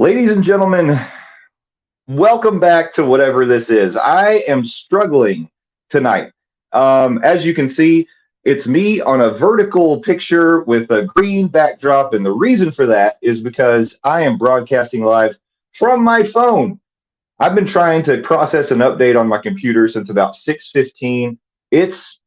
Ladies and gentlemen, welcome back to whatever this is. I am struggling tonight. As you can see, it's me on a vertical picture with a green backdrop, and the reason for that is because I am broadcasting live from my phone. I've been trying to process an update on my computer since about 6:15. It's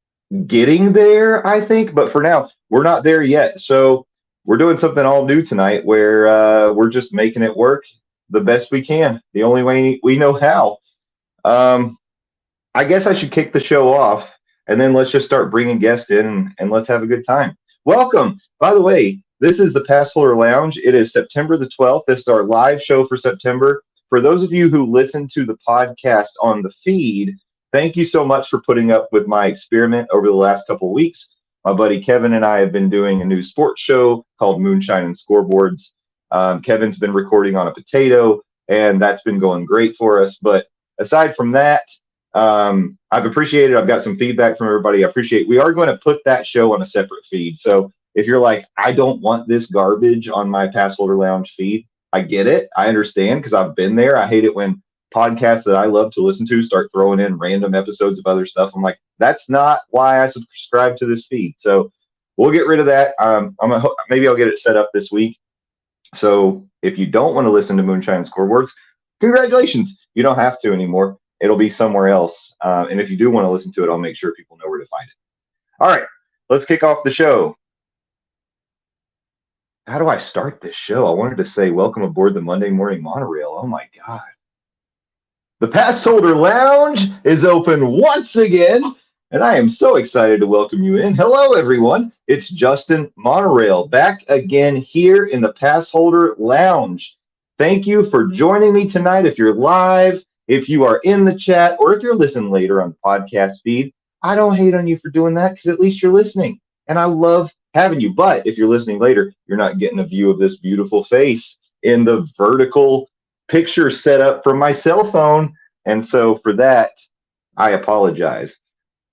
getting there, I think, but for now, we're not there yet. So we're doing something all new tonight where we're just making it work the best we can, the only way we know how. Um, I guess I should kick the show off and then let's just start bringing guests in and let's have a good time. Welcome. By the way, this is the Passholder Lounge. It is September the 12th. This is our live show for September. For those of you who listen to the podcast on the feed, thank you so much for putting up with my experiment over the last couple of weeks. My buddy Kevin and I have been doing a new sports show called Moonshine and Scoreboards. Kevin's been recording on a potato, and that's been going great for us. But aside from that, I've appreciated. I've got some feedback from everybody. I appreciate. We are going to put that show on a separate feed. So if you're like, I don't want this garbage on my Passholder Lounge feed, I get it. I understand because I've been there. I hate it when podcasts that I love to listen to start throwing in random episodes of other stuff. I'm like, that's not why I subscribe to this feed. So we'll get rid of that. Maybe I'll get it set up this week. So if you don't want to listen to Moonshine Scoreboards, congratulations. You don't have to anymore. It'll be somewhere else. And if you do want to listen to it, I'll make sure people know where to find it. All right, let's kick off the show. How do I start this show? I wanted to say welcome aboard the Monday Morning Monorail. Oh my God. The Passholder Lounge is open once again, and I am so excited to welcome you in. Hello, everyone. It's Justin Monorail back again here in the Passholder Lounge. Thank you for joining me tonight. If you're live, if you are in the chat, or if you're listening later on the podcast feed, I don't hate on you for doing that because at least you're listening, and I love having you. But if you're listening later, you're not getting a view of this beautiful face in the vertical picture set up from my cell phone. And so for that, I apologize.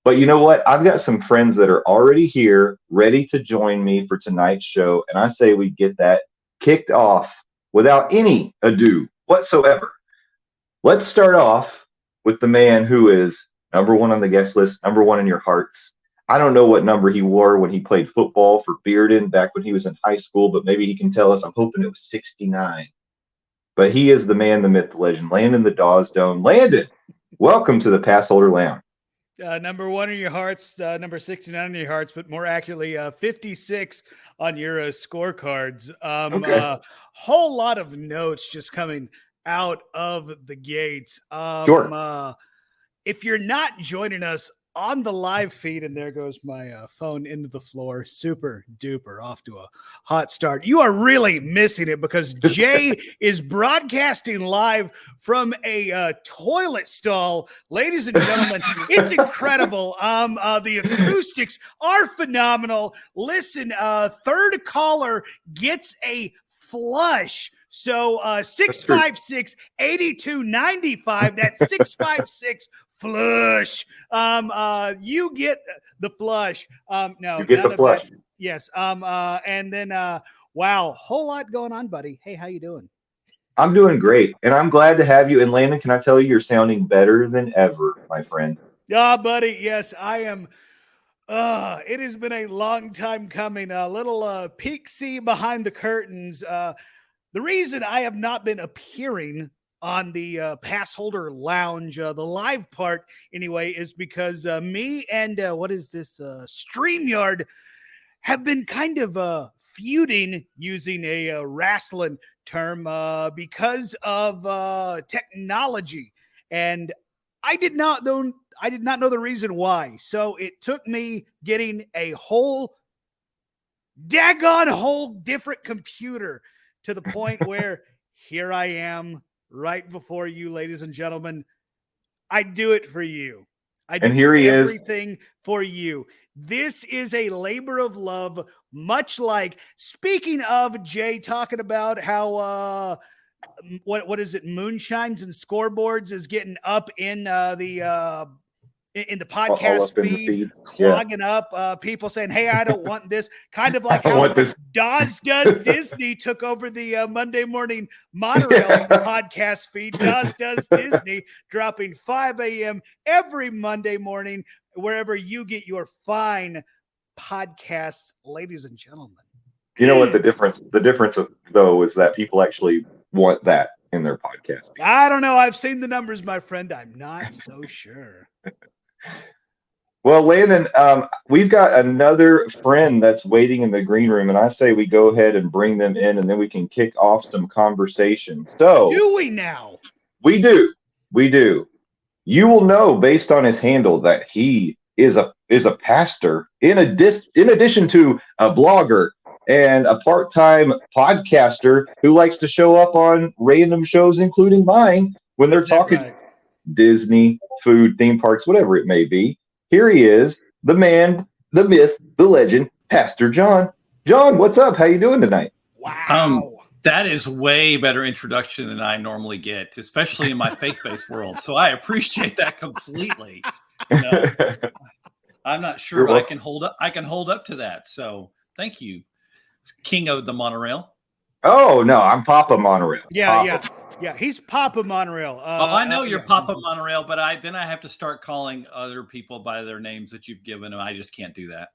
But you know what? I've got some friends that are already here, ready to join me for tonight's show. And I say we get that kicked off without any ado whatsoever. Let's start off with the man who is number one on the guest list, number one in your hearts. I don't know what number he wore when he played football for Bearden back when he was in high school, but maybe he can tell us. I'm hoping it was 69. But he is the man, the myth, the legend, Landon the Dawes Dome. Landon, welcome to the Passholder Lounge. Number one in your hearts, number 69 in your hearts, but more accurately, 56 on your scorecards. Okay. Whole lot of notes just coming out of the gates. Sure. If you're not joining us on the live feed, and there goes my phone into the floor, super duper off to a hot start. You are really missing it because Jay is broadcasting live from a toilet stall. Ladies and gentlemen, it's incredible. The acoustics are phenomenal. Listen, third caller gets a flush. So 656-8295. That's 656 flush. You get the flush. No, you get the flush. That. Yes. And then wow, whole lot going on, buddy. Hey, how you doing? I'm doing great, and I'm glad to have you. And Landon, can I tell you, you're sounding better than ever, my friend. Yeah, buddy. Yes, I am. It has been a long time coming. A little peek see behind the curtains. The reason I have not been appearing on the Passholder Lounge, the live part anyway, is because me and what is this StreamYard have been kind of feuding, using a wrestling term, because of technology, and I did not know the reason why. So it took me getting a whole different computer to the point where here I am right before you, ladies and gentlemen. I do it for you. I do everything for you. This is a labor of love, much like, speaking of Jay talking about how what is it, Moonshines and Scoreboards is getting up in the in the all podcast up in the feed, feed. clogging up, people saying, "Hey, I don't want this." Kind of like I how want this. Dawes Does Disney took over the Monday morning Monorail podcast feed. Dawes Does Disney dropping 5 a.m. every Monday morning, wherever you get your fine podcasts, ladies and gentlemen. You know what the difference though is that people actually want that in their podcast. I don't know. I've seen the numbers, my friend. I'm not so sure. Well, Landon, we've got another friend that's waiting in the green room, and I say we go ahead and bring them in, and then we can kick off some conversation. So, do we now? We do. You will know based on his handle that he is a pastor in addition to a blogger and a part-time podcaster who likes to show up on random shows, including mine, when they're talking Disney, food, theme parks, whatever it may be. Here he is, the man, the myth, the legend, Pastor John. John, what's up? How you doing tonight? Wow. That is way better introduction than I normally get, especially in my faith-based world. So I appreciate that completely. I'm not sure I can hold up to that. So thank you, King of the Monorail. Oh no, I'm Papa Monorail. Yeah. He's Papa Monorail. I know you're Papa Monorail, but I have to start calling other people by their names that you've given them. I just can't do that.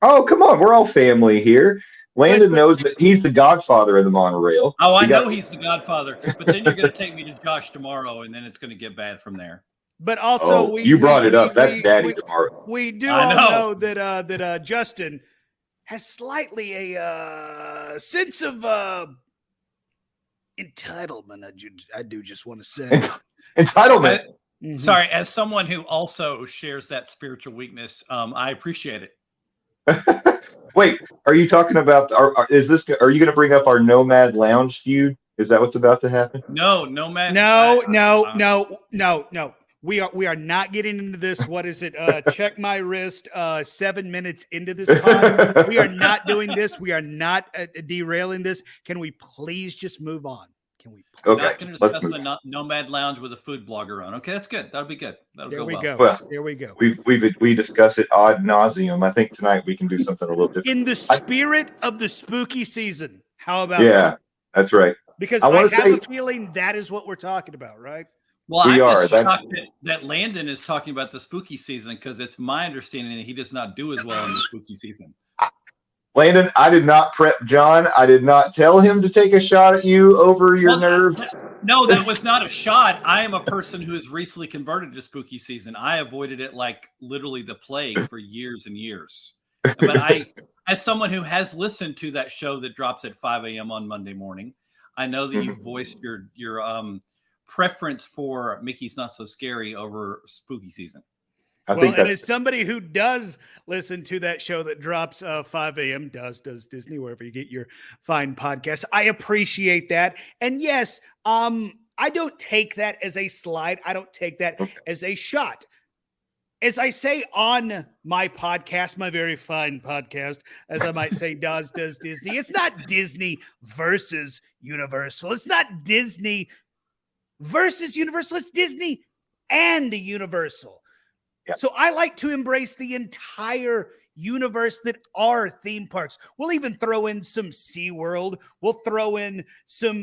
Oh, come on, we're all family here. Landon knows that he's the godfather of the monorail. Oh, I know he's the godfather, but then you're going to take me to Josh tomorrow, and then it's going to get bad from there. But also, you brought it up. That's Daddy tomorrow. We do all know that Justin has slightly a sense of entitlement. I do just want to say entitlement. Sorry, as someone who also shares that spiritual weakness, I appreciate it. Wait, are you talking about? Are you going to bring up our Nomad Lounge feud? Is that what's about to happen? No, Nomad. No. We are not getting into this. What is it? Check my wrist. 7 minutes into this pod, we are not doing this. We are not derailing this. Can we please just move on? Can we? We're not going to discuss the Nomad Lounge with a food blogger on. Okay, that's good. That'll be good. That'll go well. Well, there we go. We discuss it ad nauseum. I think tonight we can do something a little different. In the spirit of the spooky season. How about that? That's right. Because I have a feeling that is what we're talking about, right? Well, I'm just shocked that Landon is talking about the spooky season because it's my understanding that he does not do as well in the spooky season. Landon, I did not prep John. I did not tell him to take a shot at you over your nerves. No, that was not a shot. I am a person who has recently converted to spooky season. I avoided it like literally the plague for years and years. But as someone who has listened to that show that drops at 5 a.m. on Monday morning, I know that you voiced your preference for Mickey's Not So Scary over spooky season. And as somebody who does listen to that show that drops 5 a.m. does Disney, wherever you get your fine podcasts, I appreciate that. And yes, I don't take that as a slide. I don't take that as a shot. As I say on my podcast, my very fine podcast, as I might say, Does Disney. It's not Disney versus Universal. It's not Disney versus Universal. It's Disney and Universal. Yeah. So I like to embrace the entire universe that are theme parks. We'll even throw in some SeaWorld. We'll throw in some,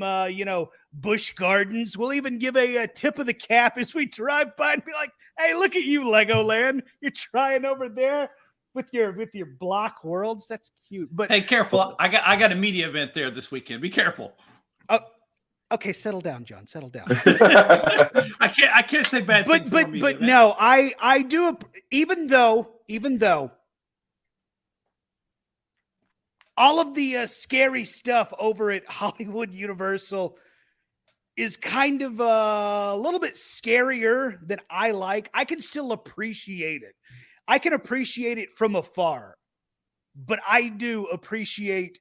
Busch Gardens. We'll even give a tip of the cap as we drive by and be like, hey, look at you, Legoland. You're trying over there with your block worlds. That's cute. But hey, careful. I got a media event there this weekend. Be careful. Okay, settle down, John. Settle down. I can't say bad things. But no, I do. Even though all of the scary stuff over at Hollywood Universal is kind of a little bit scarier than I like, I can still appreciate it. I can appreciate it from afar, but I do appreciate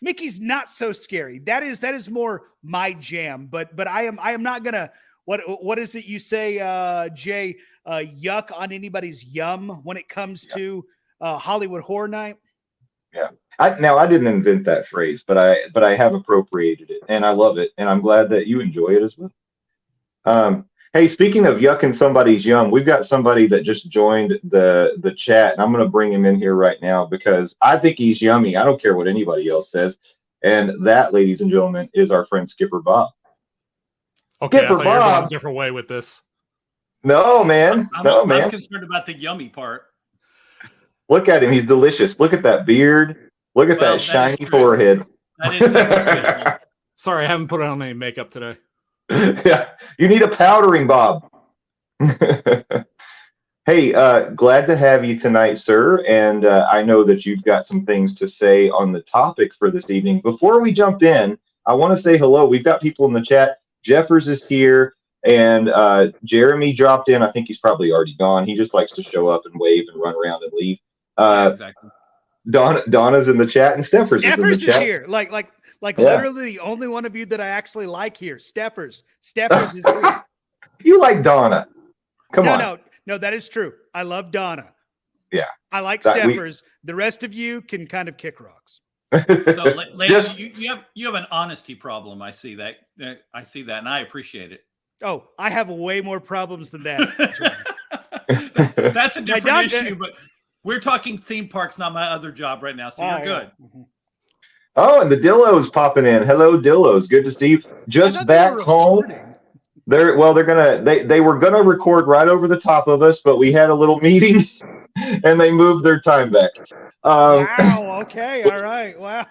Mickey's Not So Scary. That is more my jam. But I am not gonna. What is it you say, Jay? Yuck on anybody's yum when it comes to Hollywood Horror Night. Yeah. I didn't invent that phrase, but I have appropriated it, and I love it, and I'm glad that you enjoy it as well. Hey, speaking of yucking somebody's yum, we've got somebody that just joined the chat, and I'm going to bring him in here right now because I think he's yummy. I don't care what anybody else says. And that, ladies and gentlemen, is our friend Skipper Bob. Okay, Skipper I thought you were going Bob. a different way with this. No, man. I'm concerned about the yummy part. Look at him. He's delicious. Look at that beard. Look at that shiny forehead. That is beautiful. Sorry, I haven't put on any makeup today. Yeah, you need a powdering, Bob. Hey, glad to have you tonight, sir. And I know that you've got some things to say on the topic for this evening. Before we jump in, I want to say hello. We've got people in the chat. Jeffers is here, and Jeremy dropped in. I think he's probably already gone. He just likes to show up and wave and run around and leave. Exactly. Donna's in the chat, and Steffers is in the chat. Here. Like literally the only one of you that I actually like here. Steffers is here. You like Donna. Come on. No, that is true. I love Donna. Yeah. I like Steffers. The rest of you can kind of kick rocks. So, Landon, you have an honesty problem. I see that. And I appreciate it. Oh, I have way more problems than that. That's a different issue, but we're talking theme parks, not my other job right now. So you're good. Yeah. Mm-hmm. Oh, and the Dillos popping in. Hello, Dillos. Good to see you. Just back home. They were gonna record right over the top of us, but we had a little meeting and they moved their time back. Wow. Okay. All right. Wow.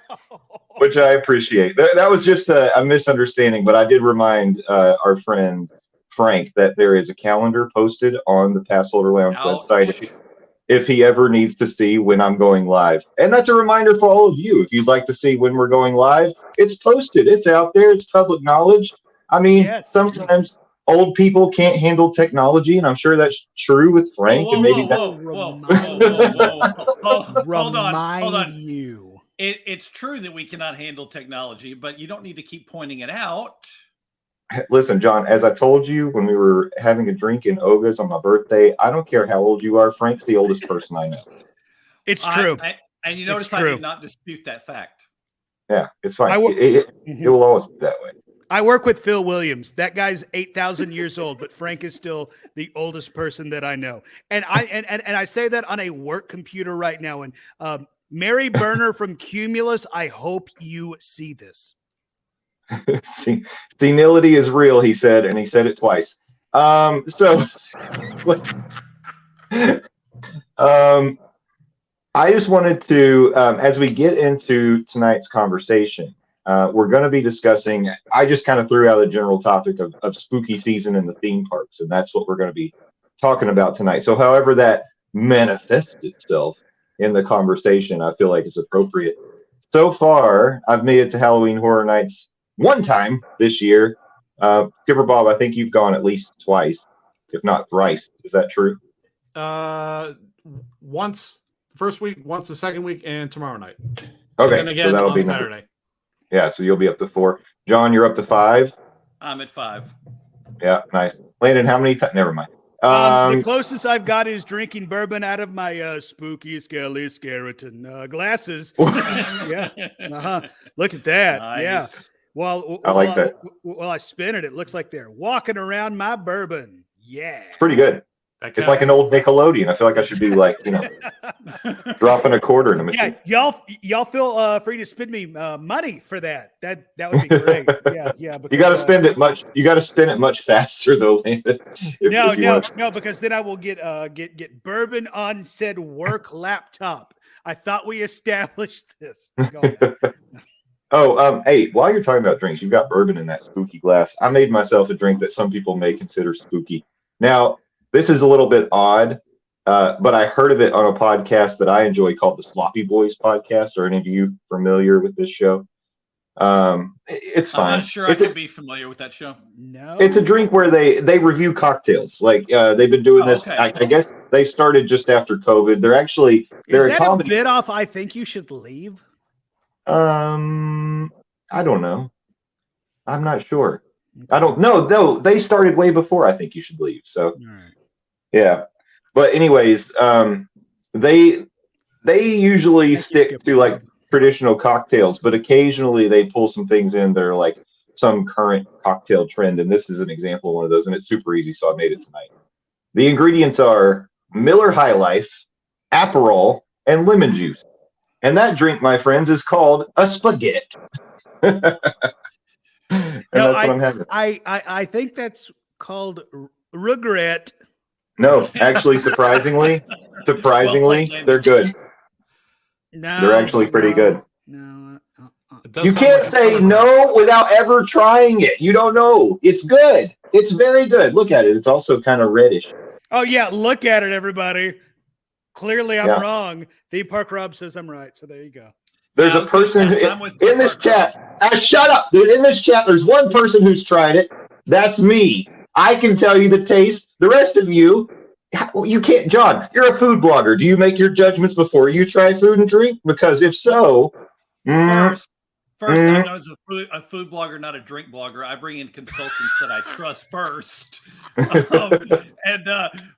Which I appreciate. That was just a misunderstanding, but I did remind our friend Frank that there is a calendar posted on the Passholder Lounge website if he ever needs to see when I'm going live. And that's a reminder for all of you. If you'd like to see when we're going live, it's posted. It's out there. It's public knowledge. I mean, Sometimes old people can't handle technology, and I'm sure that's true with Frank. Hold on. You. It's true that we cannot handle technology, but you don't need to keep pointing it out. Listen, John, as I told you when we were having a drink in Oga's on my birthday, I don't care how old you are. Frank's the oldest person I know. It's true. And you notice I did not dispute that fact. Yeah, it's fine. It will always be that way. I work with Phil Williams. That guy's 8,000 years old, but Frank is still the oldest person that I know. And I say that on a work computer right now. And Mary Berner from Cumulus, I hope you see this. Senility is real, he said, and he said it twice. I just wanted to, as we get into tonight's conversation, we're going to be discussing, I just kind of threw out a general topic of spooky season in the theme parks, and that's what we're going to be talking about tonight. So however that manifests itself in the conversation, I feel like it's appropriate. So far, I've made it to Halloween Horror Nights one time this year. Skipper Bob, I think you've gone at least twice, if not thrice. Is that true? Once the first week, once the second week, and tomorrow night. Okay, and then again so that'll on be Saturday. Yeah, so you'll be up to 4. John, you're up to 5. I'm at 5. Yeah, nice. Landon, how many times? Never mind. The closest I've got is drinking bourbon out of my spooky skelly skeleton glasses. Yeah. Look at that. Nice. Yeah. Well, I like that. While I spin it, it looks like they're walking around my bourbon. Yeah. It's pretty good. It's like an old Nickelodeon. I feel like I should be like, dropping a quarter in a machine. Yeah, y'all feel free to spend me money for that. That would be great. Yeah. You got to spend it much. You got to spend it much faster, though, Landon. No, because then I will get bourbon on said work laptop. I thought we established this. Hey, while you're talking about drinks, you've got bourbon in that spooky glass. I made myself a drink that some people may consider spooky. Now, this is a little bit odd, but I heard of it on a podcast that I enjoy called the Sloppy Boys podcast. Are any of you familiar with this show? It's fine. I'm not sure I could be familiar with that show. No. It's a drink where they review cocktails. Like they've been doing this. Okay. I guess they started just after COVID. They're is that a bit off? I think you should leave. I don't know. I'm not sure. I don't know. No, they started way before I think you should leave. So, yeah. But anyways, they usually stick to like traditional cocktails, but occasionally they pull some things in that are like some current cocktail trend, and this is an example of one of those, and it's super easy, so I made it tonight. The ingredients are Miller High Life, Aperol, and lemon juice. And that drink, my friends, is called a spaghetti. And that's what I'm having. I think that's called regret. No, actually, surprisingly, they're good. No, They're actually pretty good. No. You can't say no without ever trying it. You don't know. It's good. It's very good. Look at it. It's also kind of reddish. Oh, yeah. Look at it, everybody. Clearly, I'm wrong. Theme Park Rob says I'm right. So there you go. There's a person in this chat. Shut up. Dude, in this chat, there's one person who's tried it. That's me. I can tell you the taste. The rest of you, you can't. John, you're a food blogger. Do you make your judgments before you try food and drink? Because if so, First, I'm known as a food blogger, not a drink blogger. I bring in consultants that I trust first. And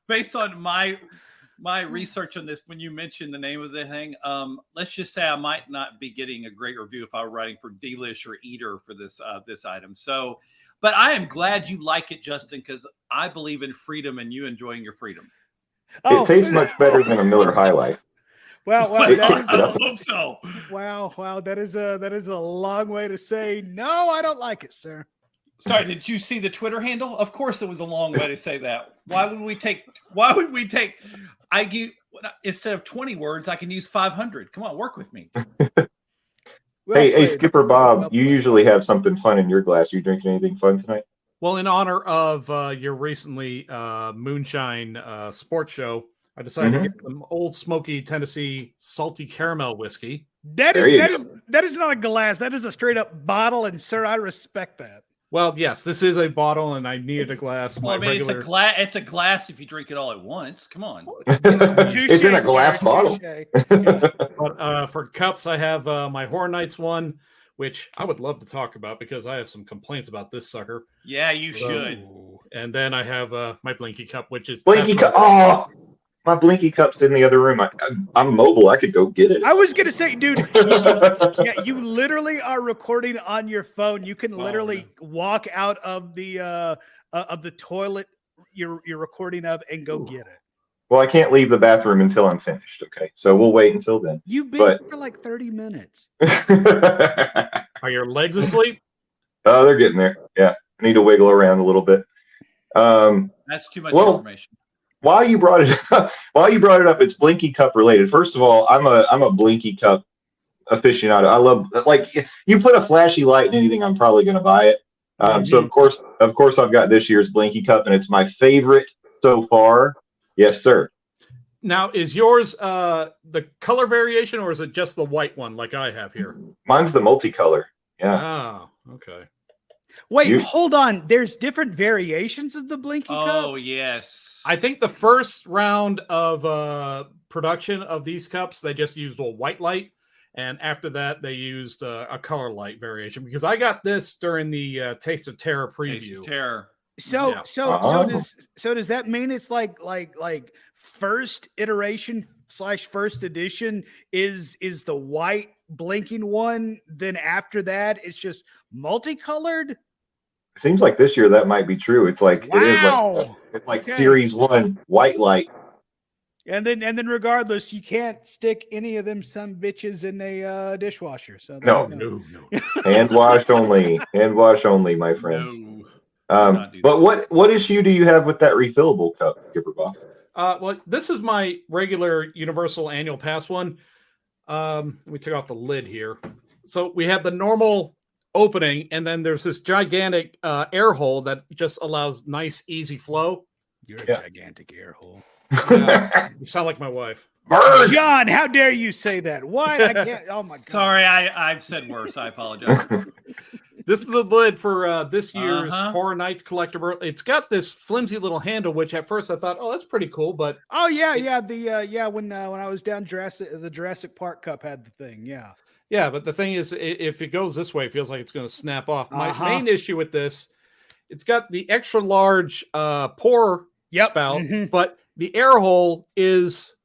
based on my research on this, when you mentioned the name of the thing, let's just say I might not be getting a great review if I were writing for Delish or Eater for this item. So, but I am glad you like it, Justin, because I believe in freedom and you enjoying your freedom. It tastes much better than a Miller High Life. Wow, I hope so. Wow, that is a long way to say no. I don't like it, sir. Sorry, did you see the Twitter handle? Of course, it was a long way to say that. Why would we take? I give instead of 20 words, I can use 500. Come on, work with me. Hey, Skipper Bob, you usually have something fun in your glass. You drinking anything fun tonight? Well, in honor of your recently moonshine sports show, I decided to get some Old Smoky Tennessee salty caramel whiskey. That is not a glass. That is a straight up bottle, and sir, I respect that. Well, yes, this is a bottle, and I needed a glass. Well, I mean, it's a glass if you drink it all at once. Come on. It's in a glass bottle. But for cups, I have my Horror Nights one, which I would love to talk about because I have some complaints about this sucker. Yeah, you should. And then I have my Blinky cup, which is Blinky cup. Oh, my Blinky cup's in the other room. I'm mobile. I could go get it. I was gonna say, dude, you literally are recording on your phone. You can literally walk out of the toilet you're recording of and go get it. Well, I can't leave the bathroom until I'm finished. Okay, so we'll wait until then. You've been for like 30 minutes. Are your legs asleep? Oh, they're getting there. Yeah, I need to wiggle around a little bit. That's too much information. While you brought it up, it's Blinky Cup related. First of all, I'm a Blinky Cup aficionado. I love, like, if you put a flashy light in anything, I'm probably going to buy it. So of course, I've got this year's Blinky Cup, and it's my favorite so far. Yes, sir. Now, is yours the color variation, or is it just the white one like I have here? Mine's the multicolor. Yeah. Oh, okay. Wait, hold on. There's different variations of the Blinky Cup? Oh, yes. I think the first round of production of these cups, they just used a white light. And after that, they used a color light variation. Because I got this during the Taste of Terror preview. Taste of Terror. So does that mean it's like first iteration / first edition is the white blinking one? Then after that, it's just multicolored? Seems like this year that might be true. It's like it's like Series 1 white light. And then regardless, you can't stick any of them some bitches in a dishwasher. So no. Hand wash only, my friends. No. But what issue do you have with that refillable cup, Skipper Bob? Well, this is my regular Universal Annual Pass one. We took off the lid here. So we have the normal opening, and then there's this gigantic air hole that just allows nice, easy flow. You're a gigantic air hole. You sound like my wife. Bird! John, how dare you say that? What? I can't. Oh my god. Sorry, I've said worse. I apologize. This is the lid for this year's Horror Nights collectible. It's got this flimsy little handle, which at first I thought, oh, that's pretty cool. But when I was down the Jurassic Park Cup had the thing. Yeah, but the thing is, if it goes this way, it feels like it's going to snap off. My main issue with this, it's got the extra large pour spout, but the air hole is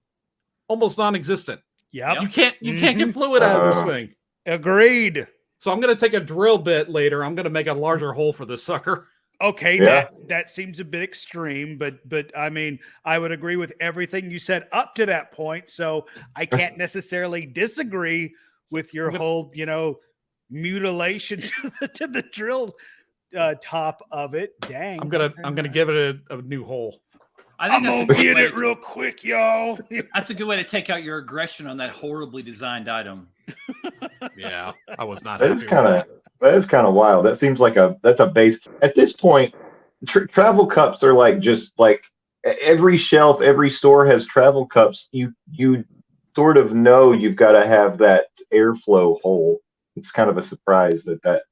almost non-existent. Yep. You can't get fluid out of this thing. Agreed. So I'm going to take a drill bit later. I'm going to make a larger hole for this sucker. Okay, Yeah. that seems a bit extreme, but I mean, I would agree with everything you said up to that point. So I can't necessarily disagree with your whole, mutilation to the drill top of it. Dang, I'm gonna give it a new hole. I think I'm that's a gonna good get way it real quick, y'all. That's a good way to take out your aggression on that horribly designed item. Yeah, I was not That happy is with kind that. of wild. That seems like that's a base at this point. Travel cups are like just like every shelf, every store has travel cups. You sort of know you've got to have that airflow hole. It's kind of a surprise that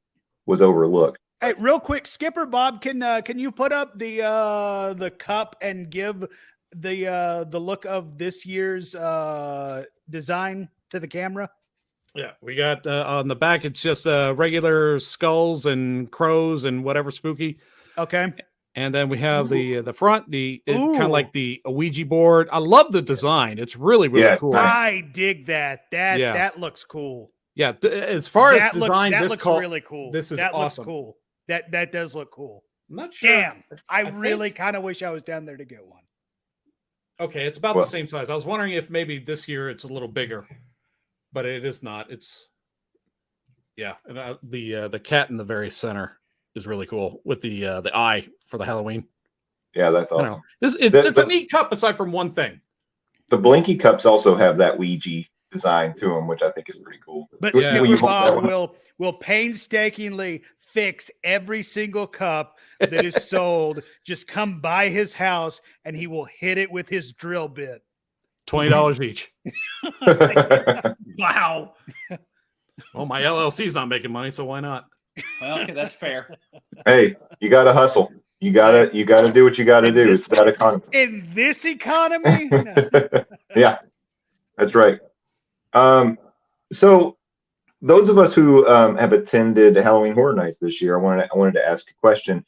was overlooked. Hey, real quick, Skipper Bob, can you put up the cup and give the look of this year's design to the camera? Yeah, we got on the back. It's just regular skulls and crows and whatever spooky. Okay. And then we have the front, kind of Ooh. like the Ouija board. I love the design. It's really cool. nice. I dig that. That looks cool. Yeah, as far as That design, looks really cool. This is that awesome. looks cool. That does look cool. I'm not sure. Damn, I really think- kind of wish I was down there to get one. Okay, it's about Well- the same size. I was wondering if maybe this year it's a little bigger, but it is not. It's and the cat in the very center is really cool with the eye for the Halloween. Yeah, that's I awesome. know. It's a neat cup aside from one thing. The Blinky cups also have that Ouija design to them, which I think is pretty cool. But Will Skipper you hold that Bob one? will painstakingly fix every single cup that is sold. Just come by his house and he will hit it with his drill bit. $20 each. Wow. Well, my LLC's not making money, so why not? Well, okay, that's fair. Hey, you got to hustle. You gotta do what you got to do. It's that economy. In this economy? No. Yeah, that's right. So those of us who have attended Halloween Horror Nights this year, I wanted to ask a question.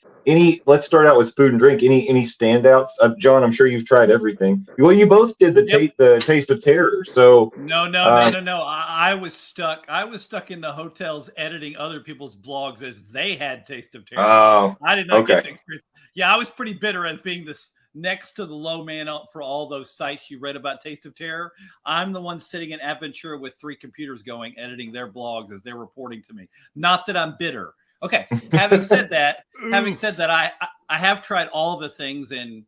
Let's start out with food and drink. Any standouts? John, I'm sure you've tried everything. Well, you both did the Taste of Terror. So No. I was stuck. I was stuck in the hotels editing other people's blogs as they had Taste of Terror. Oh, I did not get okay. the experience. Yeah, I was pretty bitter as being this next to the low man out for all those sites you read about Taste of Terror. I'm the one sitting in Aventura with 3 computers going, editing their blogs as they're reporting to me. Not that I'm bitter. Okay. Having said that, I have tried all the things, and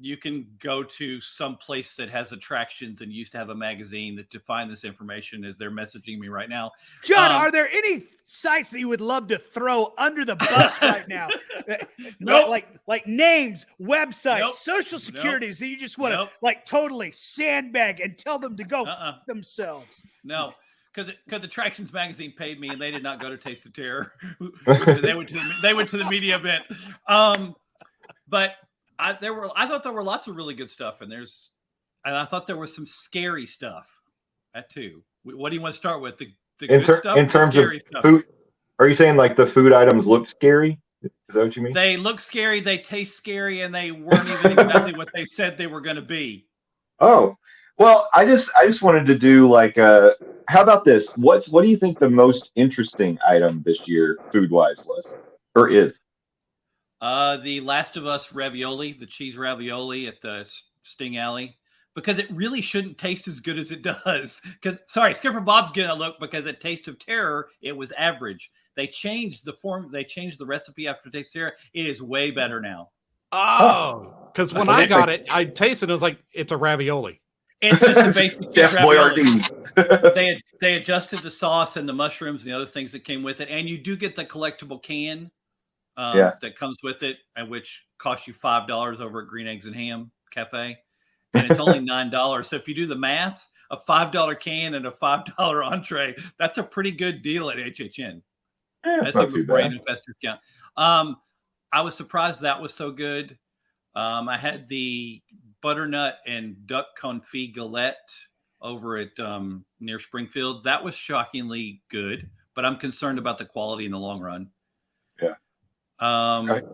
you can go to some place that has attractions and used to have a magazine to find this information as they're messaging me right now. John, are there any sites that you would love to throw under the bus right now? Nope. Like names, websites, Nope. social securities that you just want to Nope. like totally sandbag and tell them to go themselves. No, because Attractions Magazine paid me, and they did not go to Taste of Terror. They went to the media event. But I thought there were lots of really good stuff, and I thought there was some scary stuff too. What do you want to start with? The good stuff, in terms of stuff? food, are you saying like the food items look scary? Is that what you mean? They look scary, they taste scary, and they weren't even exactly what they said they were going to be. Oh, well, I just wanted to do like how about this? What do you think the most interesting item this year, food wise, was or is? The Last of Us ravioli, the cheese ravioli at the Sting Alley, because it really shouldn't taste as good as it does. Skipper Bob's getting a look because at Taste of Terror, it was average. They changed the recipe after Taste of Terror. It is way better now. Oh, because when I got it, I tasted it. I was like, it's a ravioli. It's just a basic Chef ravioli. Boyardee. They adjusted the sauce and the mushrooms and the other things that came with it, and you do get the collectible can that comes with it, and which costs you $5 over at Green Eggs and Ham Cafe, and it's only $9. So if you do the math, a $5 can and a $5 entree, that's a pretty good deal at HHN. That's not a too brand bad. investor discount. I was surprised that was so good. I had the butternut and duck confit galette over at near Springfield. That was shockingly good, but I'm concerned about the quality in the long run. Yeah. Okay.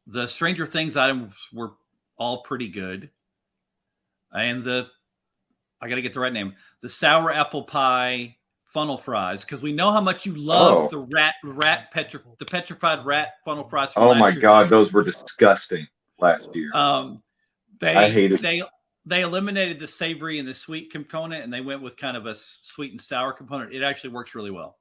The Stranger Things items were all pretty good. And I got to get the right name. The sour apple pie funnel fries because we know how much you love Oh. the petrified rat funnel fries from Oh last my year. God, those were disgusting last year. I hated. They eliminated the savory and the sweet component, and they went with kind of a sweet and sour component. It actually works really well.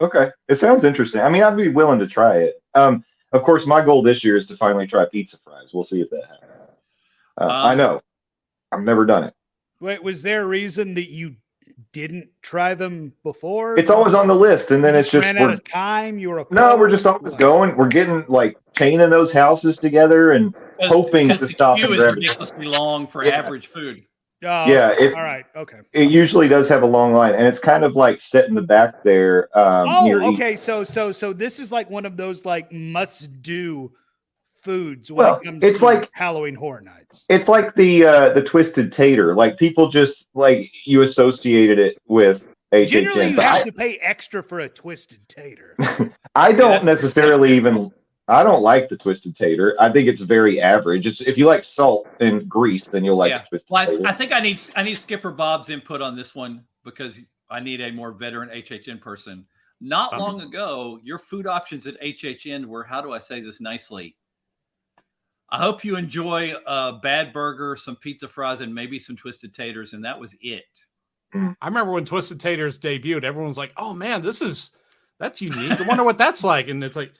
Okay, it sounds interesting. I mean, I'd be willing to try it. Of course, my goal this year is to finally try pizza fries. We'll see if that happens. I know I've never done it. Wait, was there a reason that you didn't try them before? It's always on the list, and then You it's just ran out of time. You were we're just always going. We're getting like chaining those houses together and hoping to stop and queue is grab it. ridiculously long for Yeah. average food. Yeah, all right, okay. It usually does have a long line, and it's kind of like set in the back there. Near okay. So this is like one of those like must-do foods when Well, it comes it's to like Halloween Horror Nights. it's like the twisted tater. Like people just like you associated it with HHN. Generally, you but have to pay extra for a twisted tater. I don't necessarily even. I don't like the twisted tater. I think it's very average. If you like salt and grease, then you'll like the twisted tater. I think I need Skipper Bob's input on this one because I need a more veteran HHN person. Not long ago, your food options at HHN were, how do I say this nicely? I hope you enjoy a bad burger, some pizza fries, and maybe some twisted taters, and that was it. I remember when Twisted Taters debuted, everyone was like, "Oh man, that's unique. I wonder what that's like." And it's like,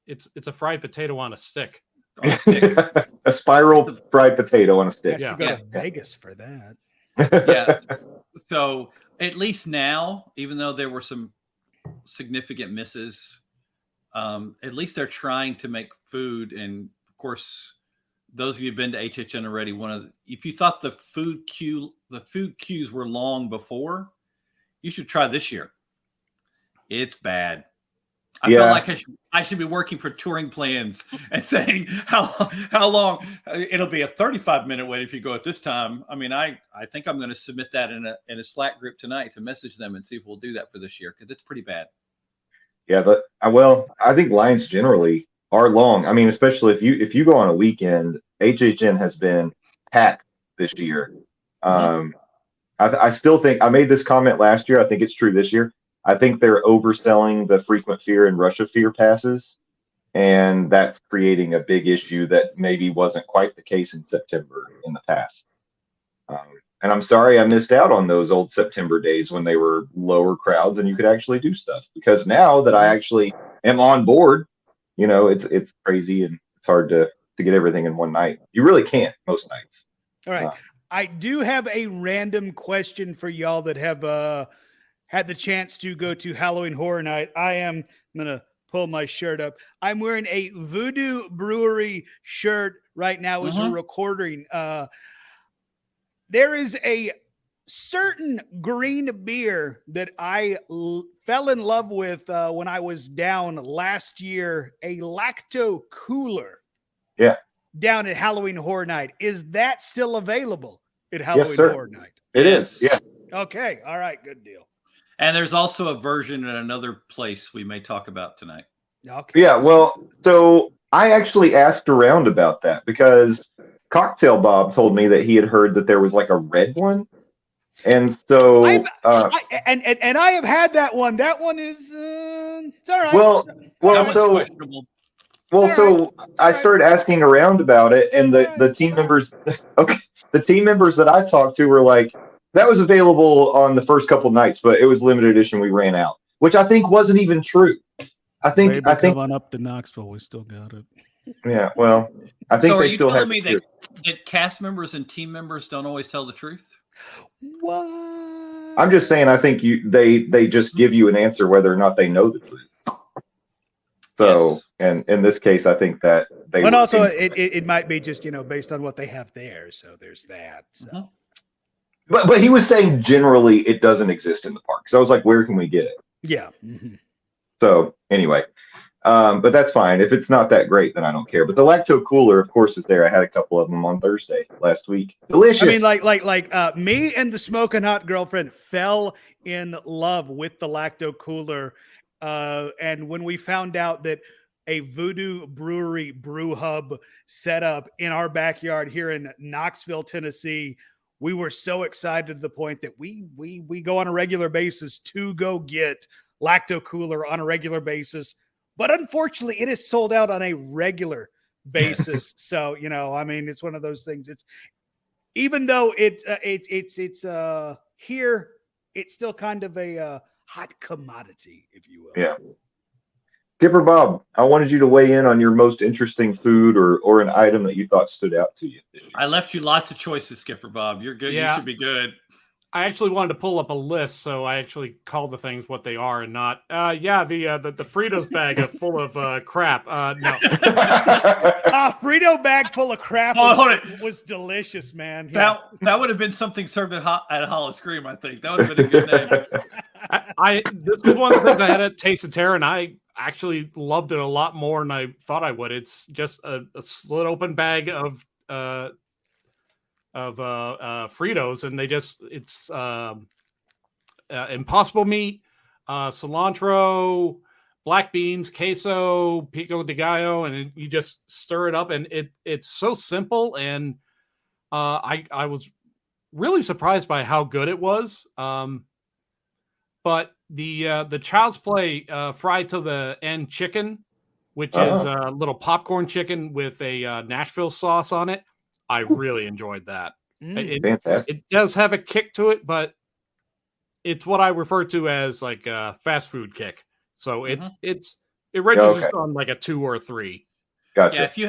it's a fried potato on a stick. A spiral fried potato on a stick. Has to go to Vegas for that. Yeah. So at least now, even though there were some significant misses, at least they're trying to make food. And of course, those of you who've been to HHN already, if you thought the food queues were long before, you should try this year. It's bad. I feel like I should be working for touring plans and saying how long it'll be a 35-minute wait if you go at this time. I mean, I think I'm going to submit that in a Slack group tonight to message them and see if we'll do that for this year because it's pretty bad. Yeah, but I think lines generally are long. I mean, especially if you go on a weekend, HHN has been packed this year. I still think I made this comment last year. I think it's true this year. I think they're overselling the frequent fear and rush of fear passes, and that's creating a big issue that maybe wasn't quite the case in September in the past. And I'm sorry I missed out on those old September days when they were lower crowds and you could actually do stuff. Because now that I actually am on board, it's crazy and it's hard to get everything in one night. You really can't most nights. All right. I do have a random question for y'all that have had the chance to go to Halloween Horror Night. I'm going to pull my shirt up. I'm wearing a Voodoo Brewery shirt right now as we're recording. There is a certain green beer that I fell in love with when I was down last year, a Lacto Cooler. Yeah. Down at Halloween Horror Night. Is that still available at Halloween Horror Night? It is. Yeah. Okay. All right. Good deal. And there's also a version at another place we may talk about tonight. Okay. Yeah. Well, so I actually asked around about that because Cocktail Bob told me that he had heard that there was like a red one. And so, and I have had that one. That one is, it's all right. So I started asking around about it, and the team members, the team members that I talked to were like, that was available on the first couple nights, but it was limited edition. We ran out, which I think wasn't even true. I think come on up to Knoxville. We still got it. Yeah, well, I think so they still have. Are you telling me that cast members and team members don't always tell the truth? What? I'm just saying. I think they just give you an answer whether or not they know the truth. So, and in this case, I think that they. But also, it might be just based on what they have there. So there's that. So. But he was saying generally it doesn't exist in the park. So I was like, where can we get it? Yeah. So anyway, but that's fine. If it's not that great, then I don't care. But the Lacto Cooler, of course, is there. I had a couple of them on Thursday last week. Delicious. I mean, like me and the Smoking Hot Girlfriend fell in love with the Lacto Cooler. And when we found out that a Voodoo Brewery brew hub set up in our backyard here in Knoxville, Tennessee, we were so excited to the point that we go on a regular basis to go get Lacto Cooler on a regular basis. But unfortunately, it is sold out on a regular basis. So, you know, I mean, it's one of those things. It's even though it's here, it's still kind of a hot commodity, if you will. Yeah. Skipper Bob, I wanted you to weigh in on your most interesting food or an item that you thought stood out to you this year. I left you lots of choices, Skipper Bob. You're good. Yeah. You should be good. I actually wanted to pull up a list, so I actually called the things what they are and not. The Fritos bag full of crap. No. Frito bag full of crap was delicious, man. Yeah. That would have been something served at Howl-O-Scream, I think. That would have been a good name. This was one of the things I had at Taste of Terror, and I actually loved it a lot more than I thought I would. It's just a slit open bag of Fritos, and it's Impossible meat, cilantro, black beans, queso, pico de gallo, and you just stir it up, and it's so simple. And I was really surprised by how good it was. But the Child's Play fried to the end chicken, which is a little popcorn chicken with a Nashville sauce on it, I really enjoyed that. It does have a kick to it, but it's what I refer to as like a fast food kick. So it registers on like a 2 or a 3. Gotcha. Yeah, if you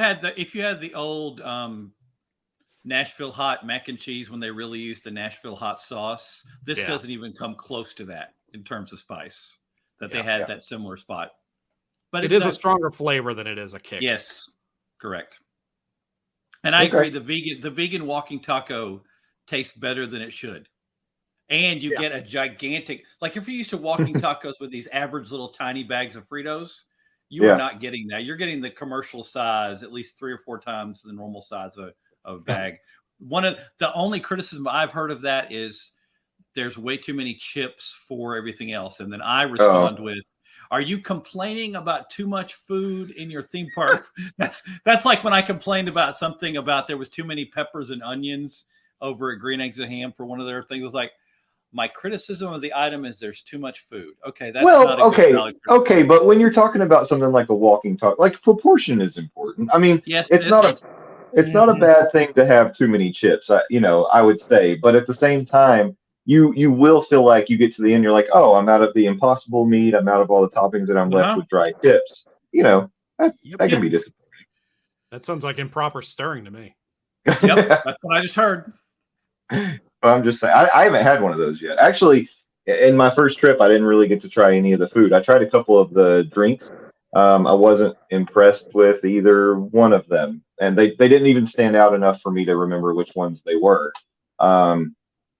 had the old Nashville hot mac and cheese when they really used the Nashville hot sauce, this doesn't even come close to that in terms of spice. They had that similar spot. But it is a stronger flavor than it is a kick. Yes, correct. And I agree. The vegan walking taco tastes better than it should. And you get a gigantic, like if you're used to walking tacos with these average little tiny bags of Fritos, you are not getting that. You're getting the commercial size, at least 3 or 4 times the normal size of a bag. One of the only criticism I've heard of that is there's way too many chips for everything else. And then I respond with, are you complaining about too much food in your theme park? That's like when I complained about something about there was too many peppers and onions over at Green Eggs and Ham for one of their things. It was like, my criticism of the item is there's too much food. Okay, that's not a good valid criticism. Okay, but when you're talking about something like a walking taco, like proportion is important. I mean, it's not a bad thing to have too many chips. I would say, but at the same time, you will feel like you get to the end, you're like, oh, I'm out of the Impossible meat, I'm out of all the toppings, and I'm left with dry chips. That can be disappointing. That sounds like improper stirring to me. Yep, that's what I just heard. I'm just saying, I haven't had one of those yet. Actually, in my first trip, I didn't really get to try any of the food. I tried a couple of the drinks. I wasn't impressed with either one of them, and they didn't even stand out enough for me to remember which ones they were.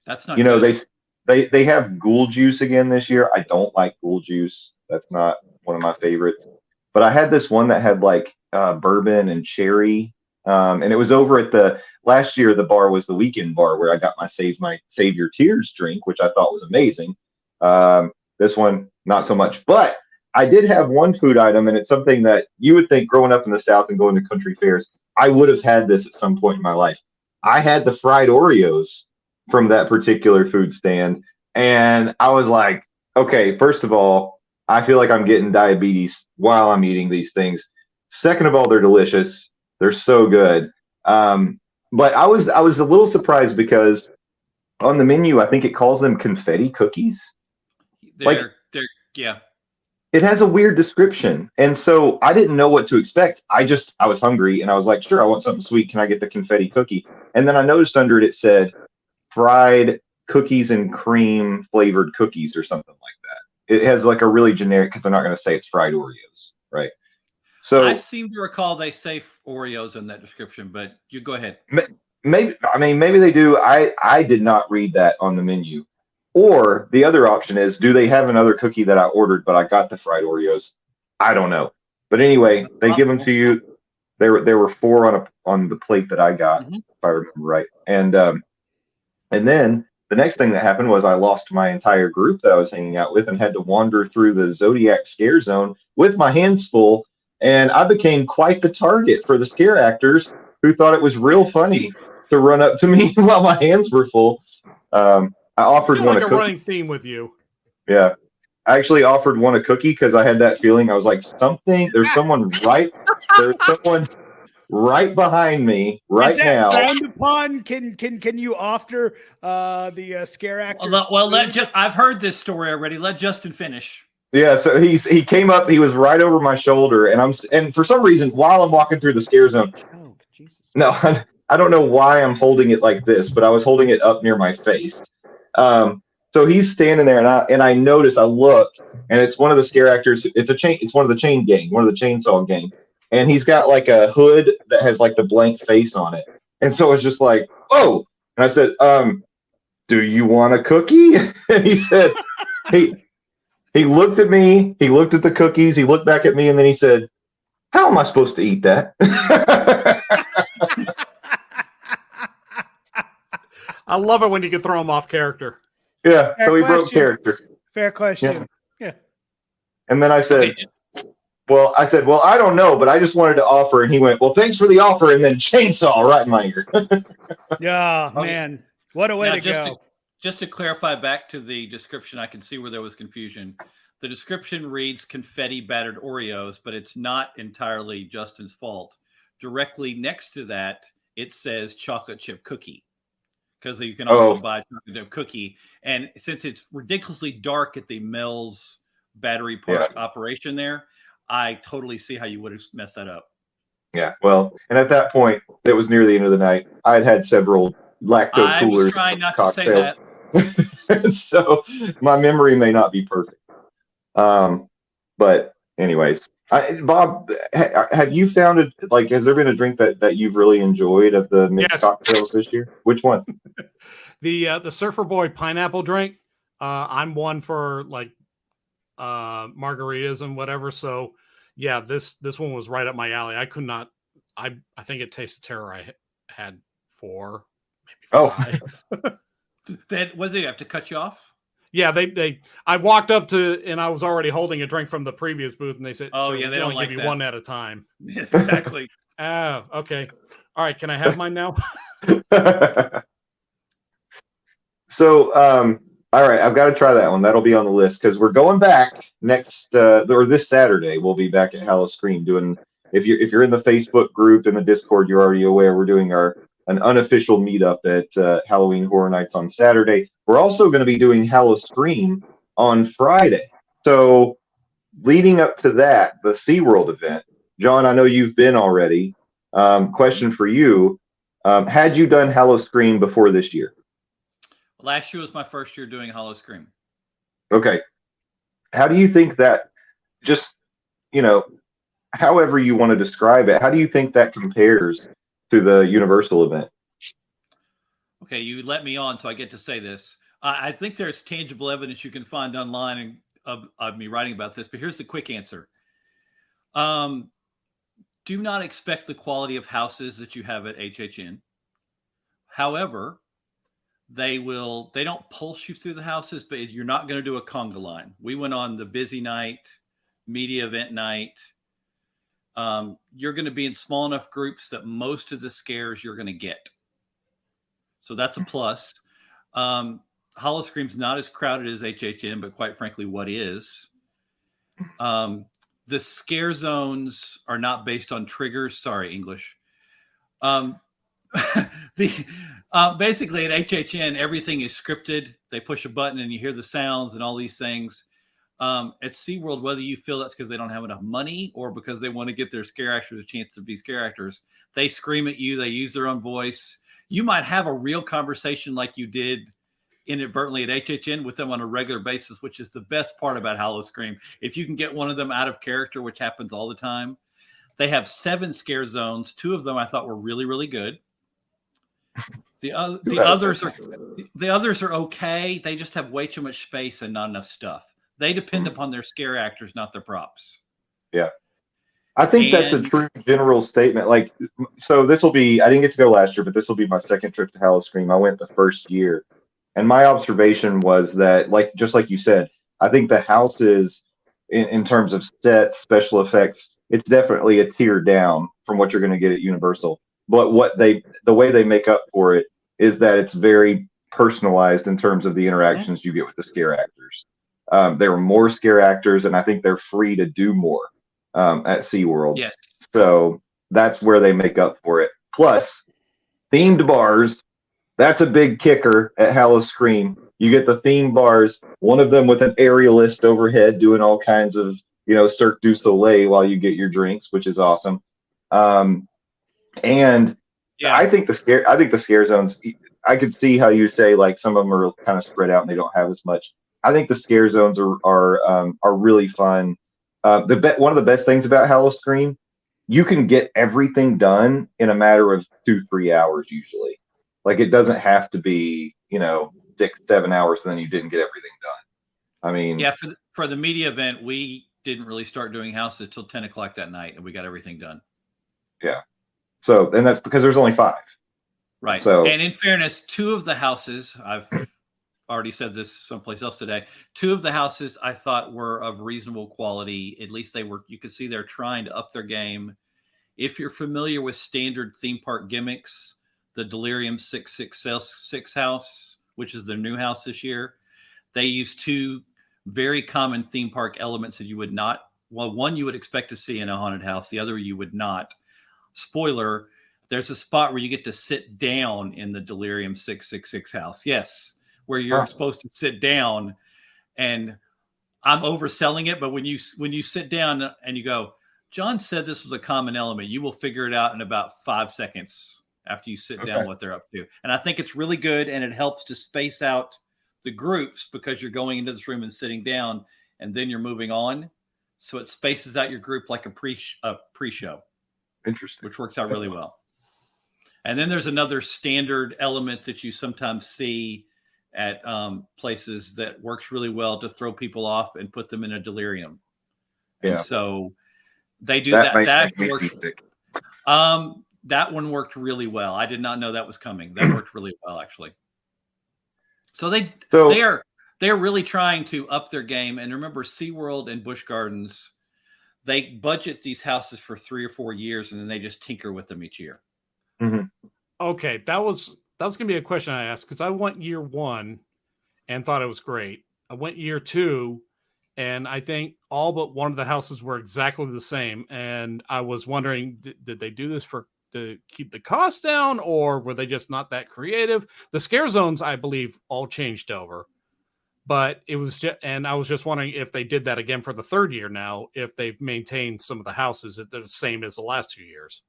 That's not good. They have ghoul juice again this year. I don't like ghoul juice. That's not one of my favorites. But I had this one that had like bourbon and cherry. And it was over at last year, the bar was the Weekend Bar where I got my Save Your Tears drink, which I thought was amazing. This one, not so much. But I did have one food item, and it's something that you would think growing up in the South and going to country fairs, I would have had this at some point in my life. I had the fried Oreos from that particular food stand. And I was like, okay, first of all, I feel like I'm getting diabetes while I'm eating these things. Second of all, they're delicious. They're so good. But I was a little surprised because on the menu, I think it calls them confetti cookies. It has a weird description. And so I didn't know what to expect. I was hungry and I was like, sure, I want something sweet. Can I get the confetti cookie? And then I noticed under it said fried cookies and cream flavored cookies or something like that. It has like a really generic, because they're not going to say it's fried Oreos, right? So I seem to recall they say Oreos in that description, but you go ahead. Maybe they do. I did not read that on the menu. Or the other option is, do they have another cookie that I ordered, but I got the fried Oreos? I don't know. But anyway, they give them to you. There were 4 on the plate that I got, if I remember right. And then the next thing that happened was I lost my entire group that I was hanging out with and had to wander through the Zodiac scare zone with my hands full. And I became quite the target for the scare actors who thought it was real funny to run up to me while my hands were full. I offered one like a a cookie. running theme with you. Yeah. I actually offered one a cookie because I had that feeling. I was like, there's someone right behind me right Is that now. frowned upon? Can you offer the scare actors? I've heard this story already. Let Justin finish. Yeah, so he came up, he was right over my shoulder, and for some reason, while I'm walking through the scare zone, no, I don't know why I'm holding it like this, but I was holding it up near my face. So he's standing there, and I notice, I look, and it's one of the scare actors. It's one of the chain gang, one of the chainsaw gang, and he's got like a hood that has like the blank face on it, and so it's just like, oh, and I said, do you want a cookie? And he said, he looked at me, he looked at the cookies, he looked back at me, and then he said, how am I supposed to eat that? I love it when you can throw him off character. Yeah, Fair so he question. broke character. Fair question. Yeah. And then I said, well, I don't know, but I just wanted to offer. And he went, well, thanks for the offer. And then chainsaw right in my ear. Yeah, man. What a way to go. Just to clarify back to the description, I can see where there was confusion. The description reads confetti battered Oreos, but it's not entirely Justin's fault. Directly next to that, it says chocolate chip cookie, because you can also buy chocolate chip cookie. And since it's ridiculously dark at the Mel's Battery Park operation there, I totally see how you would have messed that up. Yeah, well, and at that point, it was near the end of the night. I had several lacto coolers. I was trying not to say that. So my memory may not be perfect. But anyways, Bob, have you found it? Like, has there been a drink that you've really enjoyed of the mixed cocktails this year? Which one? The Surfer Boy pineapple drink. I'm one for like margaritas and whatever. So yeah, this one was right up my alley. I could not. I think it tasted terror. I had 4, maybe 5. What did they have to cut you off? Yeah, I walked up to, and I was already holding a drink from the previous booth, and they said, "Oh, so yeah, they don't don't like give you that. one at a time." Yes, exactly. Oh, okay. All right, can I have mine now? So, all right, I've got to try that one. That'll be on the list because we're going back next or this Saturday. We'll be back at Howl-O-Scream doing. If you're in the Facebook group in the Discord, you're already aware we're doing an unofficial meetup at Halloween Horror Nights on Saturday. We're also going to be doing Howl-O-Scream on Friday. So leading up to that, the SeaWorld event, John, I know you've been already. Question for you. Had you done Howl-O-Scream before this year? Last year was my first year doing Howl-O-Scream. Okay. How do you think that, just, however you want to describe it, how do you think that compares to the Universal event? Okay, you let me on, so I get to say this. I think there's tangible evidence you can find online of me writing about this, but here's the quick answer. Do not expect the quality of houses that you have at HHN. However, they don't pulse you through the houses, but you're not going to do a conga line. We went on the busy night, media event night. You're going to be in small enough groups that most of the scares you're going to get. So that's a plus. Howl-O-Scream's not as crowded as HHN, but quite frankly, what is? The scare zones are not based on triggers. Sorry, English. Basically at HHN, everything is scripted. They push a button and you hear the sounds and all these things. At SeaWorld, whether you feel that's because they don't have enough money or because they want to get their scare actors a chance to be scare actors, they scream at you. They use their own voice. You might have a real conversation like you did inadvertently at HHN with them on a regular basis, which is the best part about Howl-O-Scream. If you can get one of them out of character, which happens all the time. They have 7 scare zones. 2 of them I thought were really, really good. The others are okay. They just have way too much space and not enough stuff. They depend upon their scare actors, not their props. Yeah. I think that's a true general statement. Like, so this will be, I didn't get to go last year, but this will be my second trip to Howl-O-Scream. I went the first year. And my observation was that, just like you said, I think the houses, in terms of sets, special effects, it's definitely a tier down from what you're going to get at Universal. but the way they make up for it is that it's very personalized in terms of the interactions you get with the scare actors. There are more scare actors, and I think they're free to do more at SeaWorld. Yes. So that's where they make up for it. Plus, themed bars. That's a big kicker at Howl-O-Scream. You get the theme bars, one of them with an aerialist overhead doing all kinds of, Cirque du Soleil while you get your drinks, which is awesome. And Yeah. I think the scare zones, I could see how you say like some of them are kind of spread out and they don't have as much. I think the scare zones are really fun. One of the best things about Howl-O-Scream, you can get everything done in a matter of 2-3 hours usually. Like it doesn't have to be 6-7 hours and then you didn't get everything done. I mean, yeah, for the media event, we didn't really start doing houses till 10 o'clock that night, and we got everything done. Yeah. So, and that's because there's only 5. Right. So, and in fairness, 2 of the houses, I've already said this someplace else today, 2 of the houses I thought were of reasonable quality. At least you could see they're trying to up their game. If you're familiar with standard theme park gimmicks, the Delirium 666 house, which is their new house this year, they use 2 very common theme park elements that you would not, one you would expect to see in a haunted house, the other you would not. Spoiler, there's a spot where you get to sit down in the Delirium 666 house. Yes, where you're supposed to sit down. And I'm overselling it, but when you sit down and you go, John said this was a common element, you will figure it out in about 5 seconds after you sit down what they're up to. And I think it's really good, and it helps to space out the groups because you're going into this room and sitting down, and then you're moving on. So it spaces out your group like a pre-show. Interesting. Which works out really well. And then there's another standard element that you sometimes see at places that works really well to throw people off and put them in a delirium. Yeah. And so they do that. That works. That one worked really well. I did not know that was coming. That worked really well, actually. So they're really trying to up their game. And remember, SeaWorld and Busch Gardens, they budget these houses for 3 or 4 years, and then they just tinker with them each year. Mm-hmm. Okay, that was going to be a question I asked because I went year 1 and thought it was great. I went year 2, and I think all but one of the houses were exactly the same. And I was wondering, did they do this to keep the cost down, or were they just not that creative? The scare zones, I believe, all changed over. But it was just, and I was just wondering if they did that again for the 3rd year now, if they've maintained some of the houses that they're the same as the last 2 years.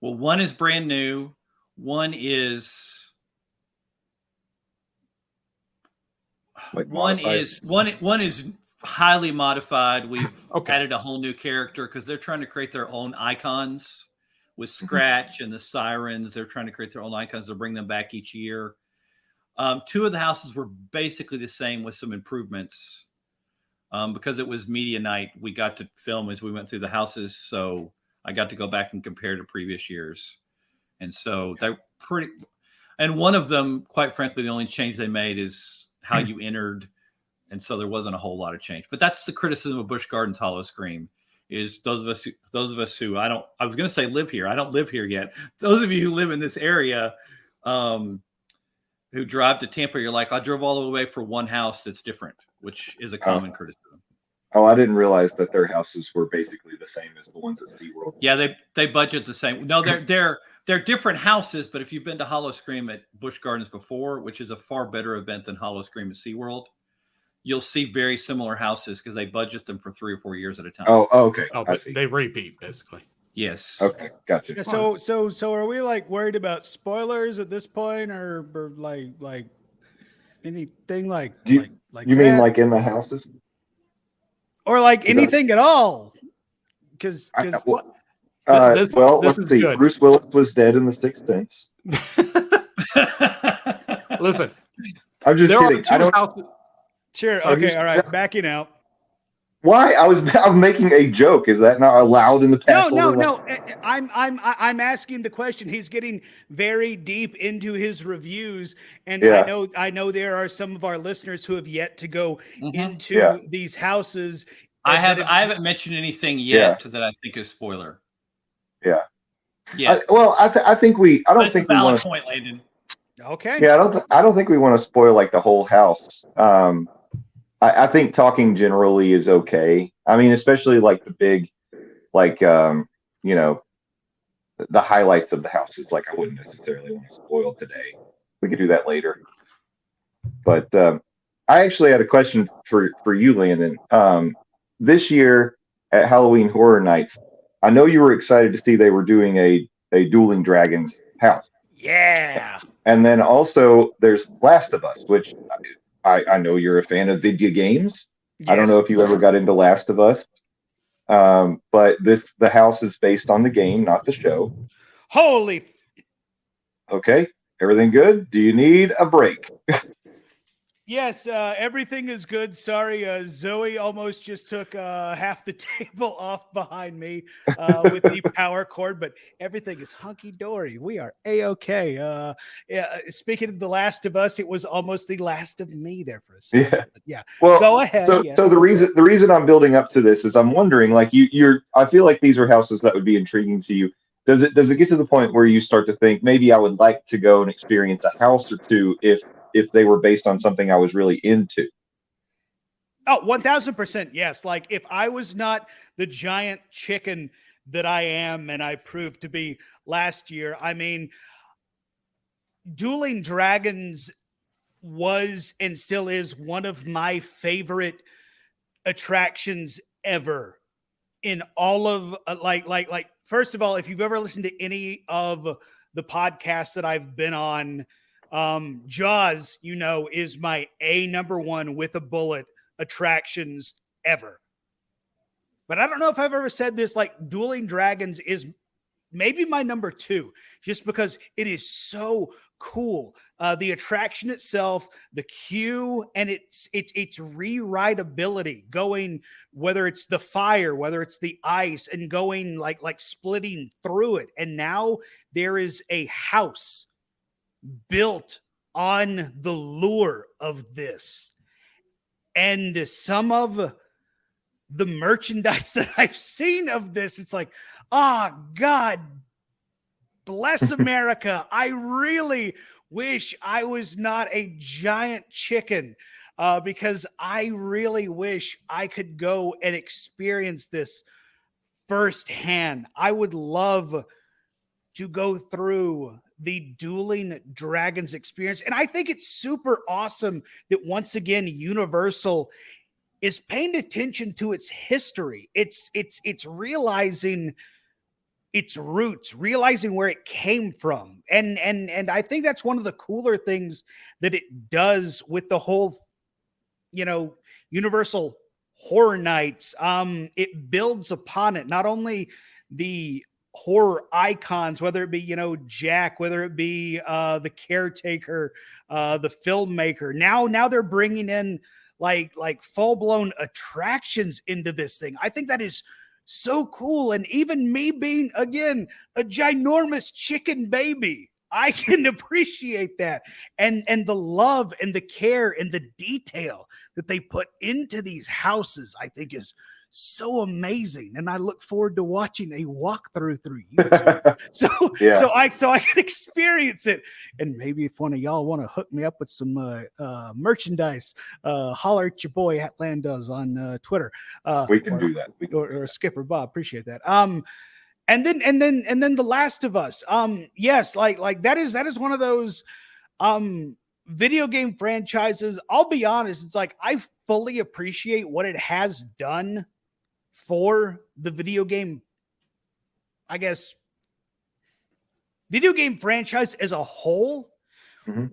Well, one is brand new. One is one is highly modified. We've added a whole new character because they're trying to create their own icons with Scratch and the sirens. They're trying to create their own icons to bring them back each year. 2 of the houses were basically the same with some improvements. Because it was media night, we got to film as we went through the houses. So I got to go back and compare to previous years. And so they're pretty, and one of them, quite frankly, the only change they made is how you entered. And so there wasn't a whole lot of change, but that's the criticism of Busch Gardens Howl-O-Scream is those of us who I was going to say live here. I don't live here yet. Those of you who live in this area, who drive to Tampa, you're like, I drove all the way for one house that's different, which is a common criticism. Oh, I didn't realize that their houses were basically the same as the ones at SeaWorld. Yeah, they budget the same. No, they're different houses, but if you've been to Howl-O-Scream at Busch Gardens before, which is a far better event than Howl-O-Scream at SeaWorld, you'll see very similar houses because they budget them for 3 or 4 years at a time. Oh, okay. Oh, but they repeat basically. Yes. Okay, gotcha. Yeah, so are we like worried about spoilers at this point, or like anything like you mean like in the houses, or like anything at all? Because let's see. Good. Bruce Willis was dead in The Sixth Sense. Listen, I'm just kidding. I don't. Houses. Sure. Okay. All right. Backing out. Why? I'm making a joke. Is that not allowed in the Passholder? No. I'm asking the question. He's getting very deep into his reviews, and I know there are some of our listeners who have yet to go into these houses. I haven't mentioned anything yet that I think is spoiler. Yeah. Yeah, I think we. I don't that's a think we valid want to. point, Landon. Okay. Yeah, I don't think we want to spoil like the whole house. I think talking generally is okay. I mean, especially like the big, like you know, the highlights of the houses. Like I wouldn't necessarily want to spoil today. We could do that later. But I actually had a question for you, Landon. This year at Halloween Horror Nights, I know you were excited to see they were doing a Dueling Dragons house, Yeah. and then also there's Last of Us, which I know you're a fan of video games. I don't Yes. know if you ever got into Last of Us, but the house is based on the game, not the show. Holy. Okay, everything good? Do you need a break? Yes, everything is good. Sorry, Zoe almost just took half the table off behind me with the power cord, but everything is hunky dory. We are a-okay. Yeah, speaking of The Last of Us, it was almost the last of me there for a second. Yeah. But yeah, Well, go ahead. so Yeah. so the reason I'm building up to this is I'm wondering, like you're I feel like these are houses that would be intriguing to you. Does it get to the point where you start to think maybe I would like to go and experience a house or two if they were based on something I was really into? Oh, 1000% yes. Like if I was not the giant chicken that I am and I proved to be last year, I mean, Dueling Dragons was and still is one of my favorite attractions ever in all of like first of all, if you've ever listened to any of the podcasts that I've been on, Jaws, is my number one with a bullet attractions ever. But I don't know if I've ever said this, like Dueling Dragons is maybe my number two, just because it is so cool. The attraction itself, the queue, and its rewritability, going whether it's the fire, whether it's the ice, and going like splitting through it. And now there is a house built on the lure of this. And some of the merchandise that I've seen of this, it's like, oh, God bless America. I really wish I was not a giant chicken because I really wish I could go and experience this firsthand. I would love to go through the Dueling Dragons experience. And I think it's super awesome that once again, Universal is paying attention to its history. It's realizing its roots, realizing where it came from. And I think that's one of the cooler things that it does with the whole, Universal Horror Nights. It builds upon it, not only the horror icons, whether it be, Jack, whether it be the caretaker, the filmmaker. Now they're bringing in like full-blown attractions into this thing. I think that is so cool. And even me being, again, a ginormous chicken baby, I can appreciate that. And the love and the care and the detail that they put into these houses, I think is so amazing. And I look forward to watching a walkthrough through YouTube. So I can experience it. And maybe if one of y'all want to hook me up with some merchandise, holler at your boy at Landon on Twitter. We can do that. Or Skipper Bob. Appreciate that. And then The Last of Us. Yes, like that is one of those video game franchises. I'll be honest, it's like I fully appreciate what it has done for the video game, I guess, video game franchise as a whole. Mm-hmm.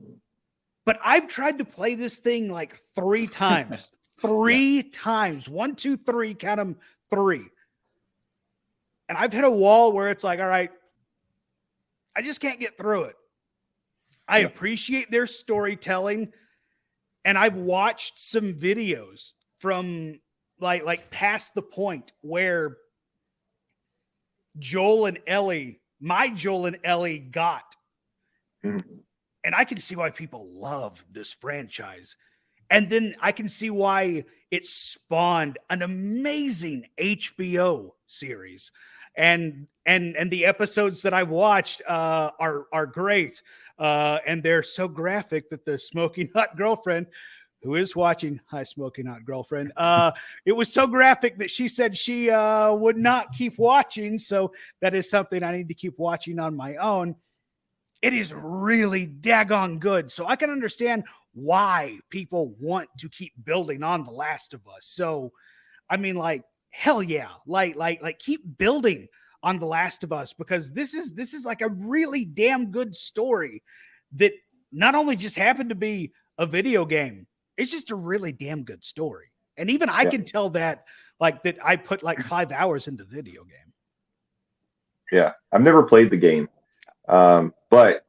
But I've tried to play this thing like 3 times. Times. 1, 2, 3, count them 3. And I've hit a wall where it's like, all right, I just can't get through it. I appreciate their storytelling. And I've watched some videos from like past the point where my Joel and Ellie got. Mm-hmm. And I can see why people love this franchise. And then I can see why it spawned an amazing HBO series. and the episodes that I've watched are great, and they're so graphic that the smoking hot girlfriend, who is watching, hi smoking hot girlfriend, it was so graphic that she said she would not keep watching. So that is something I need to keep watching on my own. It is really daggone good. So I can understand why people want to keep building on The Last of Us. So, I mean, like, hell yeah. Like keep building on The Last of Us, because this is like a really damn good story that not only just happened to be a video game, it's just a really damn good story. And even I can tell that, like, that I put like 5 hours into the video game. Yeah. I've never played the game. But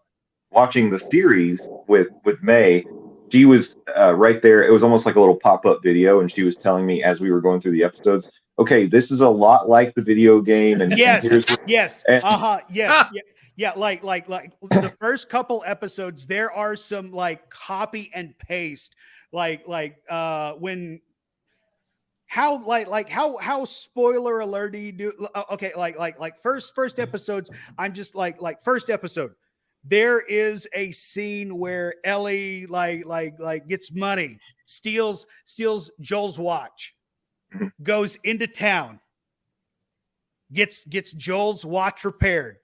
watching the series with May, she was right there. It was almost like a little pop-up video, and she was telling me as we were going through the episodes, okay, this is a lot like the video game. And yes, here's yes, yes, yeah. Like the first couple episodes, there are some like copy and paste, like when. How spoiler alerty do okay, like first episodes, I'm just like first episode, there is a scene where Ellie like gets money, steals Joel's watch, goes into town, gets Joel's watch repaired,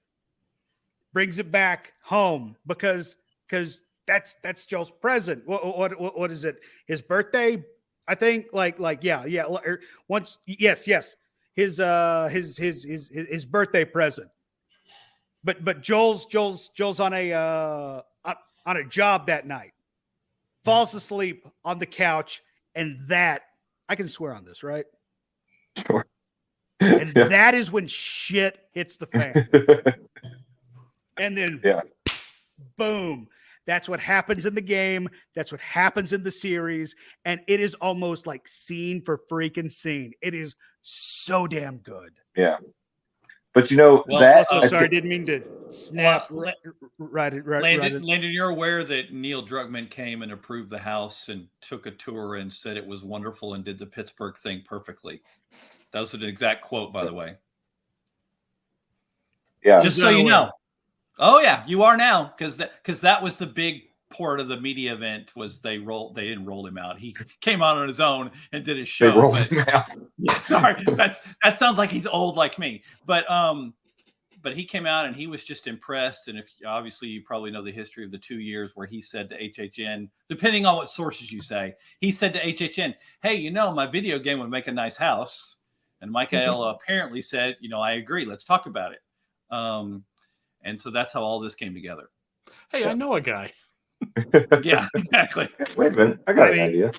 brings it back home because that's Joel's present. What is it? His birthday? I think yeah. Once, yes, his birthday present. But Joel's on a job that night. Falls asleep on the couch, and that, I can swear on this, right? Sure. And that is when shit hits the fan. And then boom. That's what happens in the game. That's what happens in the series. And it is almost like scene for freaking scene. It is so damn good. Yeah. But you know, sorry, didn't mean to snap. Landon, you're aware that Neil Druckmann came and approved the house and took a tour and said it was wonderful and did the Pittsburgh thing perfectly. That was an exact quote, by the way. Yeah. Just so you know. Oh yeah, you are now, because that was the big part of the media event, was they didn't roll him out. He came out on his own and did his show. They rolled him out. Yeah, sorry, that sounds like he's old like me. But he came out and he was just impressed. And if obviously you probably know the history of the 2 years where he said to HHN, depending on what sources you say, he said to HHN, "Hey, my video game would make a nice house." And Michael apparently said, "I agree. Let's talk about it." And so that's how all this came together. Hey, I know a guy. Yeah, exactly. Wait a minute, I got an idea.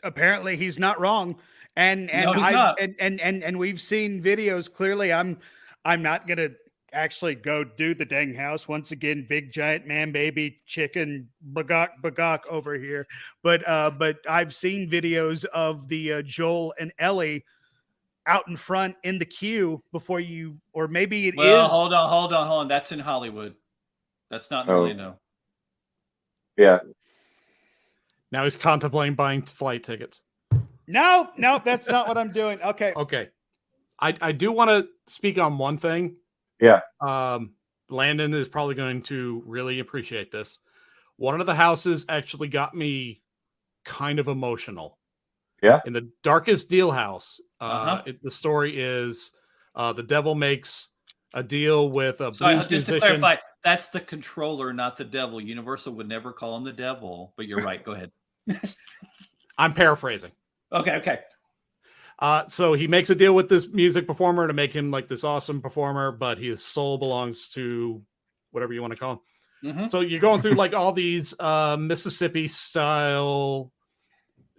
Apparently, he's not wrong, and No, he's not. And we've seen videos. Clearly, I'm not gonna actually go do the dang house once again. Big giant man, baby chicken, bagok over here. But I've seen videos of the Joel and Ellie out in front in the queue before you, or maybe it is. Hold on. That's in Hollywood. That's not in Orlando. Yeah. Now he's contemplating buying flight tickets. No, that's not what I'm doing. Okay. I do want to speak on one thing. Yeah. Landon is probably going to really appreciate this. One of the houses actually got me kind of emotional. Yeah. In the Darkest Deal house, the story is the devil makes a deal with a blues musician. To clarify, that's the controller, not the devil. Universal would never call him the devil, but you're right. Go ahead. I'm paraphrasing. Okay. So he makes a deal with this music performer to make him like this awesome performer, but his soul belongs to whatever you want to call him. Mm-hmm. So you're going through like all these Mississippi style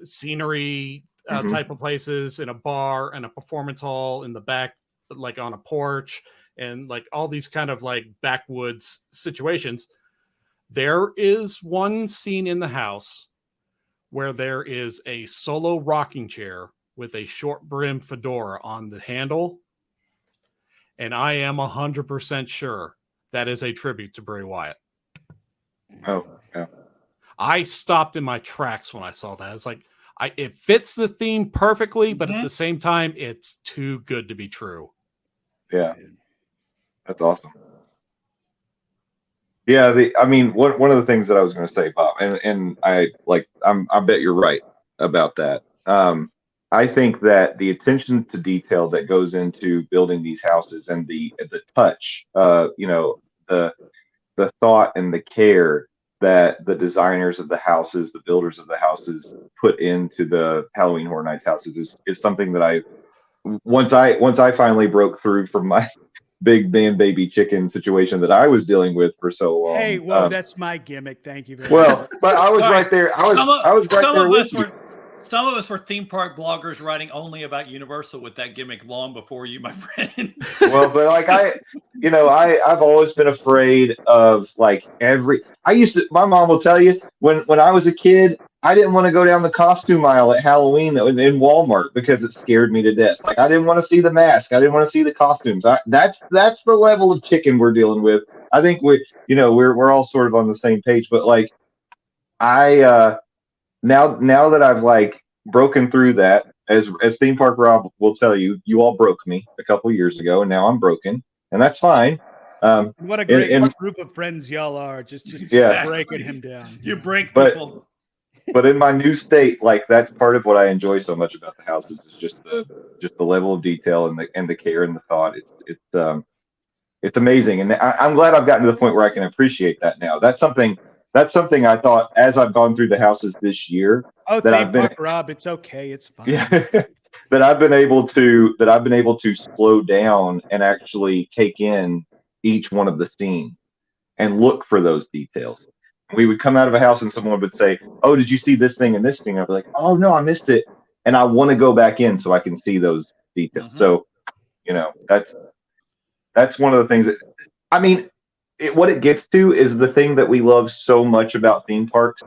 scenery type of places, in a bar and a performance hall in the back, like on a porch, and like all these kind of like backwoods situations. There is one scene in the house where there is a solo rocking chair with a short brim fedora on the handle, and I am 100% sure that is a tribute to Bray Wyatt. Oh, yeah. I stopped in my tracks when I saw that. It's like, it fits the theme perfectly, but at the same time, it's too good to be true. Yeah, that's awesome. Yeah, one of the things that I was going to say, Bob, and I bet you're right about that. I think that the attention to detail that goes into building these houses and the touch, the thought and the care that the designers of the houses, the builders of the houses put into the Halloween Horror Nights houses is something that once I finally broke through from my big man baby chicken situation that I was dealing with for so long. Hey, whoa, that's my gimmick. Thank you very well, much. but I was Sorry. right there. I was right there with you. Some of us were theme park bloggers writing only about Universal with that gimmick long before you, my friend. Well, but like I've always been afraid of like my mom will tell you when I was a kid, I didn't want to go down the costume aisle at Halloween in Walmart because it scared me to death. Like I didn't want to see the mask. I didn't want to see the costumes. That's the level of chicken we're dealing with. I think we're all sort of on the same page, but like now that I've like broken through that, as Theme Park Rob will tell you, you all broke me a couple years ago, and now I'm broken, and that's fine. What a great group of friends y'all are! Just breaking him down. You break people. But in my new state, like that's part of what I enjoy so much about the houses is just the level of detail and the care and the thought. It's amazing, and I'm glad I've gotten to the point where I can appreciate that now. That's something I thought as I've gone through the houses this year. Oh, thank you, Rob. It's okay. It's fine. Yeah, that I've been able to slow down and actually take in each one of the scenes and look for those details. We would come out of a house and someone would say, "Oh, did you see this thing and this thing?" I'd be like, "Oh no, I missed it," and I want to go back in so I can see those details. Mm-hmm. So, that's one of the things that what it gets to is the thing that we love so much about theme parks: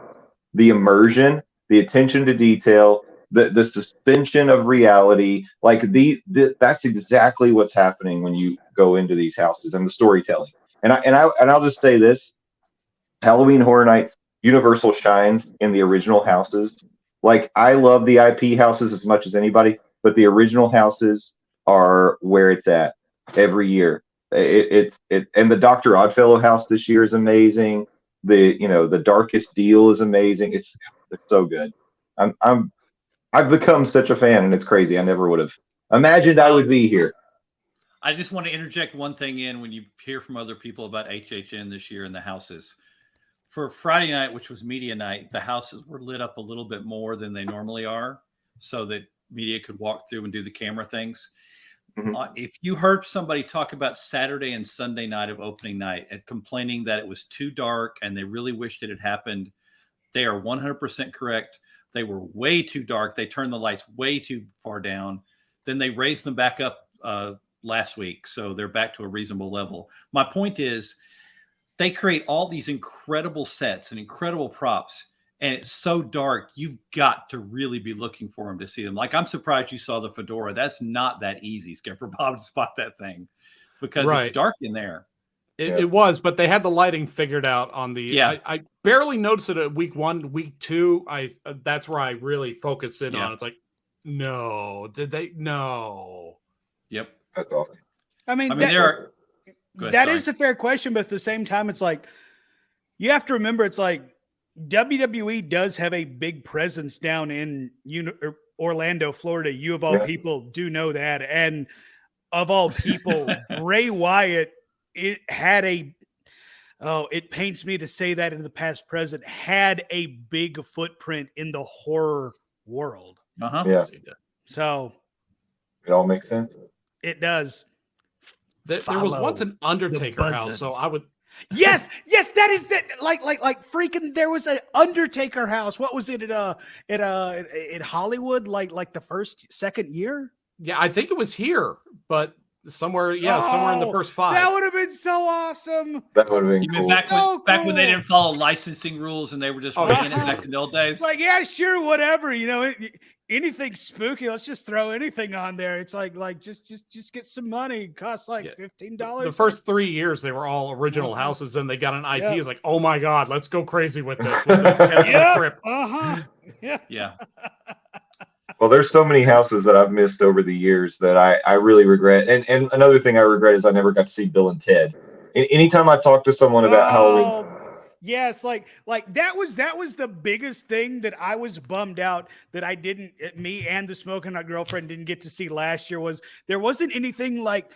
the immersion, the attention to detail, the suspension of reality. Like that's exactly what's happening when you go into these houses, and the storytelling. And I'll just say this: Halloween Horror Nights, Universal shines in the original houses. Like I love the IP houses as much as anybody, but the original houses are where it's at every year. And the Dr. Oddfellow house this year is amazing. The Darkest Deal is amazing. It's so good. I've become such a fan, and it's crazy. I never would have imagined I would be here. I just want to interject one thing in when you hear from other people about HHN this year in the houses. For Friday night, which was media night, the houses were lit up a little bit more than they normally are so that media could walk through and do the camera things. Mm-hmm. If you heard somebody talk about Saturday and Sunday night of opening night and complaining that it was too dark and they really wished it had happened, they are 100% correct. They were way too dark. They turned the lights way too far down. Then they raised them back up last week. So they're back to a reasonable level. My point is they create all these incredible sets and incredible props. And it's so dark, you've got to really be looking for them to see them. Like, I'm surprised you saw the fedora. That's not that easy, Skipper Bob, to spot that thing because it's dark in there. It was, but they had the lighting figured out on the. Yeah, I barely noticed it at week 1, week 2. That's where I really focused in on. It's like, no, did they? No. Yep, that's awesome. That is a fair question, but at the same time, it's like you have to remember, it's like WWE does have a big presence down in Orlando, Florida. You of all people do know that, and of all people, Bray Wyatt. It had it pains me to say that in the past present, had a big footprint in the horror world. Uh-huh. Yeah. So it all makes sense. It does. There was once an Undertaker house, so I would. Yes, that is that. Like freaking. There was an Undertaker house. What was it at Hollywood? Like the second year. Yeah, I think it was here, but. Somewhere in the first 5. That would have been so awesome. That would have been cool. Back when they didn't follow licensing rules and they were just winging it back in the old days. Like, yeah, sure, whatever. Anything spooky, let's just throw anything on there. It's like just get some money. It costs like $15. The first 3 years they were all original houses, and they got an IP. It's like, oh my god, let's go crazy with this. With the Tales of the Crypt. Uh-huh. Yeah. Well, there's so many houses that I've missed over the years that I really regret. And another thing I regret is I never got to see Bill and Ted. Anytime I talk to someone about Halloween, Yes, like that was the biggest thing that I was bummed out that I didn't, me and the Smoking Hot Girlfriend didn't get to see last year, was there wasn't anything like,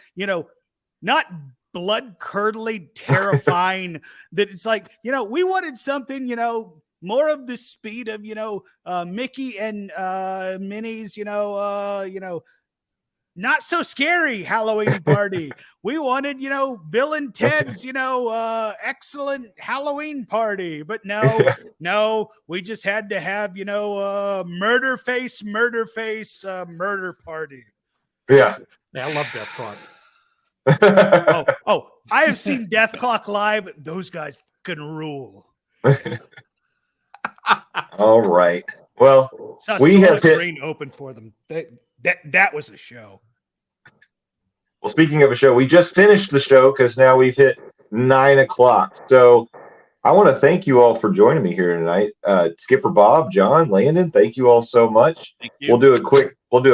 not blood curdling, terrifying that it's like, we wanted something, more of the speed of, Mickey and Minnie's, not so scary Halloween party. We wanted, Bill and Ted's, excellent Halloween party. But no, we just had to have, murder face, murder party. yeah. Yeah, I love Death Clock. Oh, I have seen Death Clock live. Those guys can rule. All right. Well, Saw we Soylent have hit. Green open for them. That was a show. Well, speaking of a show, we just finished the show because now we've hit 9 o'clock. So I want to thank you all for joining me here tonight. Skipper Bob, John, Landon, thank you all so much. Thank you. We'll do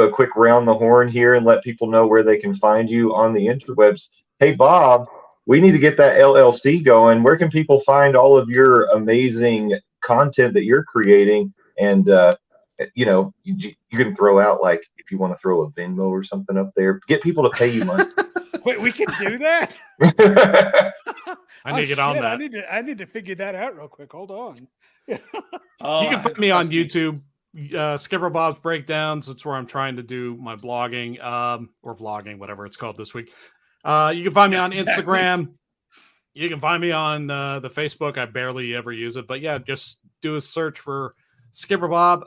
a quick round the horn here and let people know where they can find you on the interwebs. Hey, Bob, we need to get that LLC going. Where can people find all of your amazing content that you're creating? And you can throw out, like, if you want to throw a Venmo or something up there, get people to pay you money. Wait, we can do that? I need to get on that. I need to figure that out real quick. Hold on. Oh, You can find me on YouTube, Skipper Bob's Breakdowns. That's where I'm trying to do my blogging or vlogging, whatever it's called this week. You can find me on Instagram. You can find me on the Facebook. I barely ever use it, but yeah, just do a search for Skipper Bob.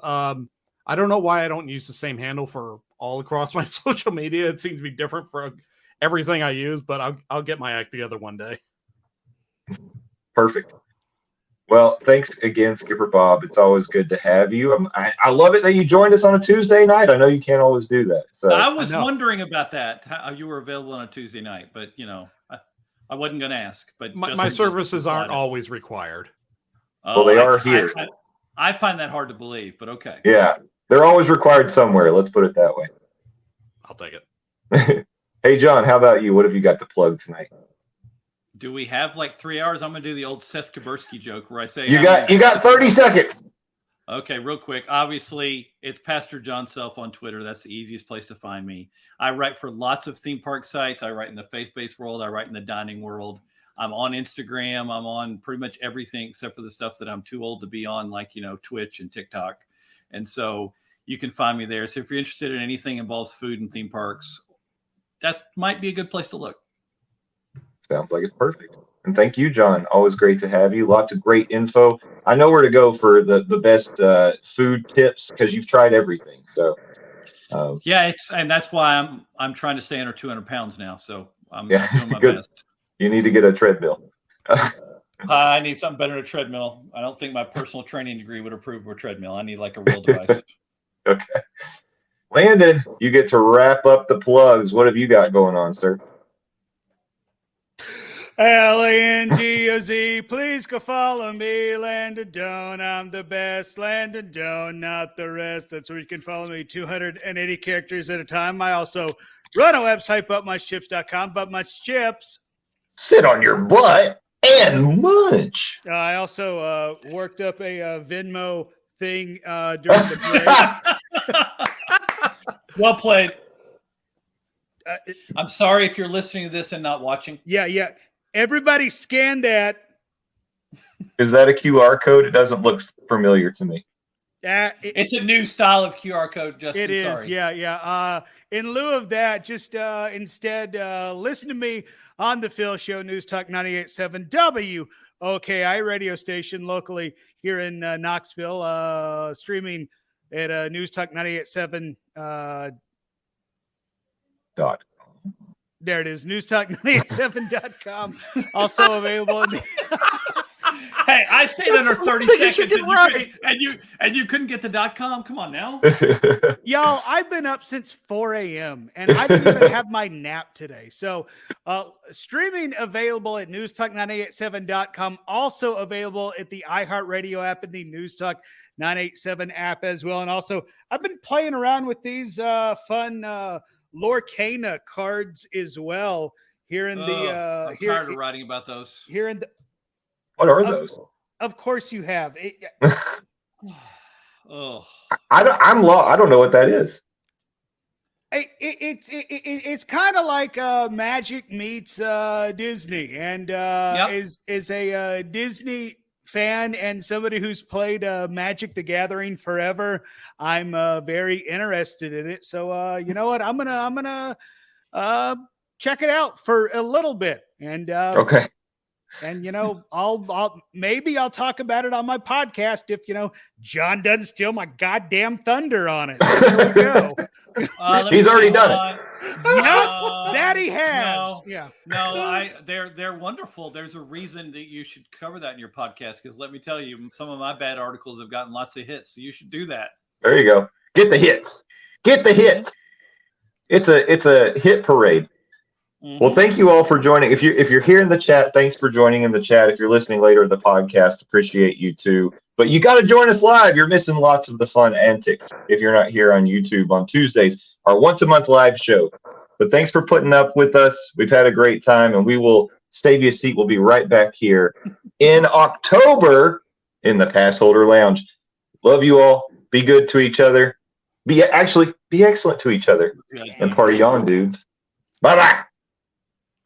I don't know why I don't use the same handle for all across my social media. It seems to be different for everything I use, but I'll get my act together one day. Perfect. Well, thanks again, Skipper Bob. It's always good to have you. I love it that you joined us on a Tuesday night. I know you can't always do that. So I was wondering about that, how you were available on a Tuesday night, but I wasn't going to ask. But my services aren't always required. Well, they are here. I find that hard to believe, but okay. Yeah, they're always required somewhere. Let's put it that way. I'll take it. Hey, John, how about you? What have you got to plug tonight? Do we have like 3 hours? I'm going to do the old Seth Kabursky joke where I say You got 30 seconds. Okay, real quick. Obviously, it's Pastor John Self on Twitter. That's the easiest place to find me. I write for lots of theme park sites. I write in the faith-based world. I write in the dining world. I'm on Instagram. I'm on pretty much everything except for the stuff that I'm too old to be on, like, Twitch and TikTok. And so you can find me there. So if you're interested in anything involves food and theme parks, that might be a good place to look. Sounds like it's perfect. And thank you, John. Always great to have you. Lots of great info. I know where to go for the best food tips because you've tried everything. So and that's why I'm trying to stay under 200 pounds now. So I'm doing my good. best. You need to get a treadmill. I need something better than a treadmill. I don't think my personal training degree would approve of a treadmill. I need like a real device. Okay. Landon, you get to wrap up the plugs. What have you got going on, sir? LANDOZ, please go follow me, Landon Doan. I'm the best, Landon Doan, not the rest. That's where you can follow me, 280 characters at a time. I also run a website, buttmunchchips.com, buttmunchchips. Sit on your butt and munch. I also worked up a Venmo thing during the break. Well played. I'm sorry if you're listening to this and not watching. Yeah. Everybody scan that. Is that a QR code? It doesn't look familiar to me. It's a new style of QR code, Justin. It is, sorry. yeah. In lieu of that, just instead listen to me on the Phil Show, News Talk 98.7 WOKI radio station locally here in Knoxville, streaming at News Talk 98.7. There it is, newstalk987.com. Also available in the Hey, I stayed under 30 seconds and you couldn't get the .com. Come on now. Y'all, I've been up since 4 a.m. and I didn't even have my nap today. So streaming available at newstalk987.com, also available at the iHeartRadio app and the News Talk 987 app as well. And also, I've been playing around with these fun Lorcana cards as well here in the. I'm tired of writing about those. Here in the. What are those? Of course, you have. Oh, I'm lost. I don't know what that is. It's kind of like Magic meets Disney, and is a Disney fan and somebody who's played Magic the Gathering forever. I'm very interested in it. So you know what? I'm gonna check it out for a little bit, and Okay. And I'll maybe I'll talk about it on my podcast if John doesn't steal my goddamn thunder on it. So there we go. He's already done it. That he has. They're wonderful. There's a reason that you should cover that in your podcast, because let me tell you, some of my bad articles have gotten lots of hits, so you should do that. There you go. Get the hits. Get the hits. It's a hit parade. Well, thank you all for joining. If you're here in the chat, thanks for joining in the chat. If you're listening later in the podcast, appreciate you too. But you got to join us live. You're missing lots of the fun antics if you're not here on YouTube on Tuesdays, our once a month live show. But thanks for putting up with us. We've had a great time, and we will save you a seat. We'll be right back here in October in the Passholder Lounge. Love you all. Be good to each other. Be excellent to each other. And party on, dudes. Bye-bye.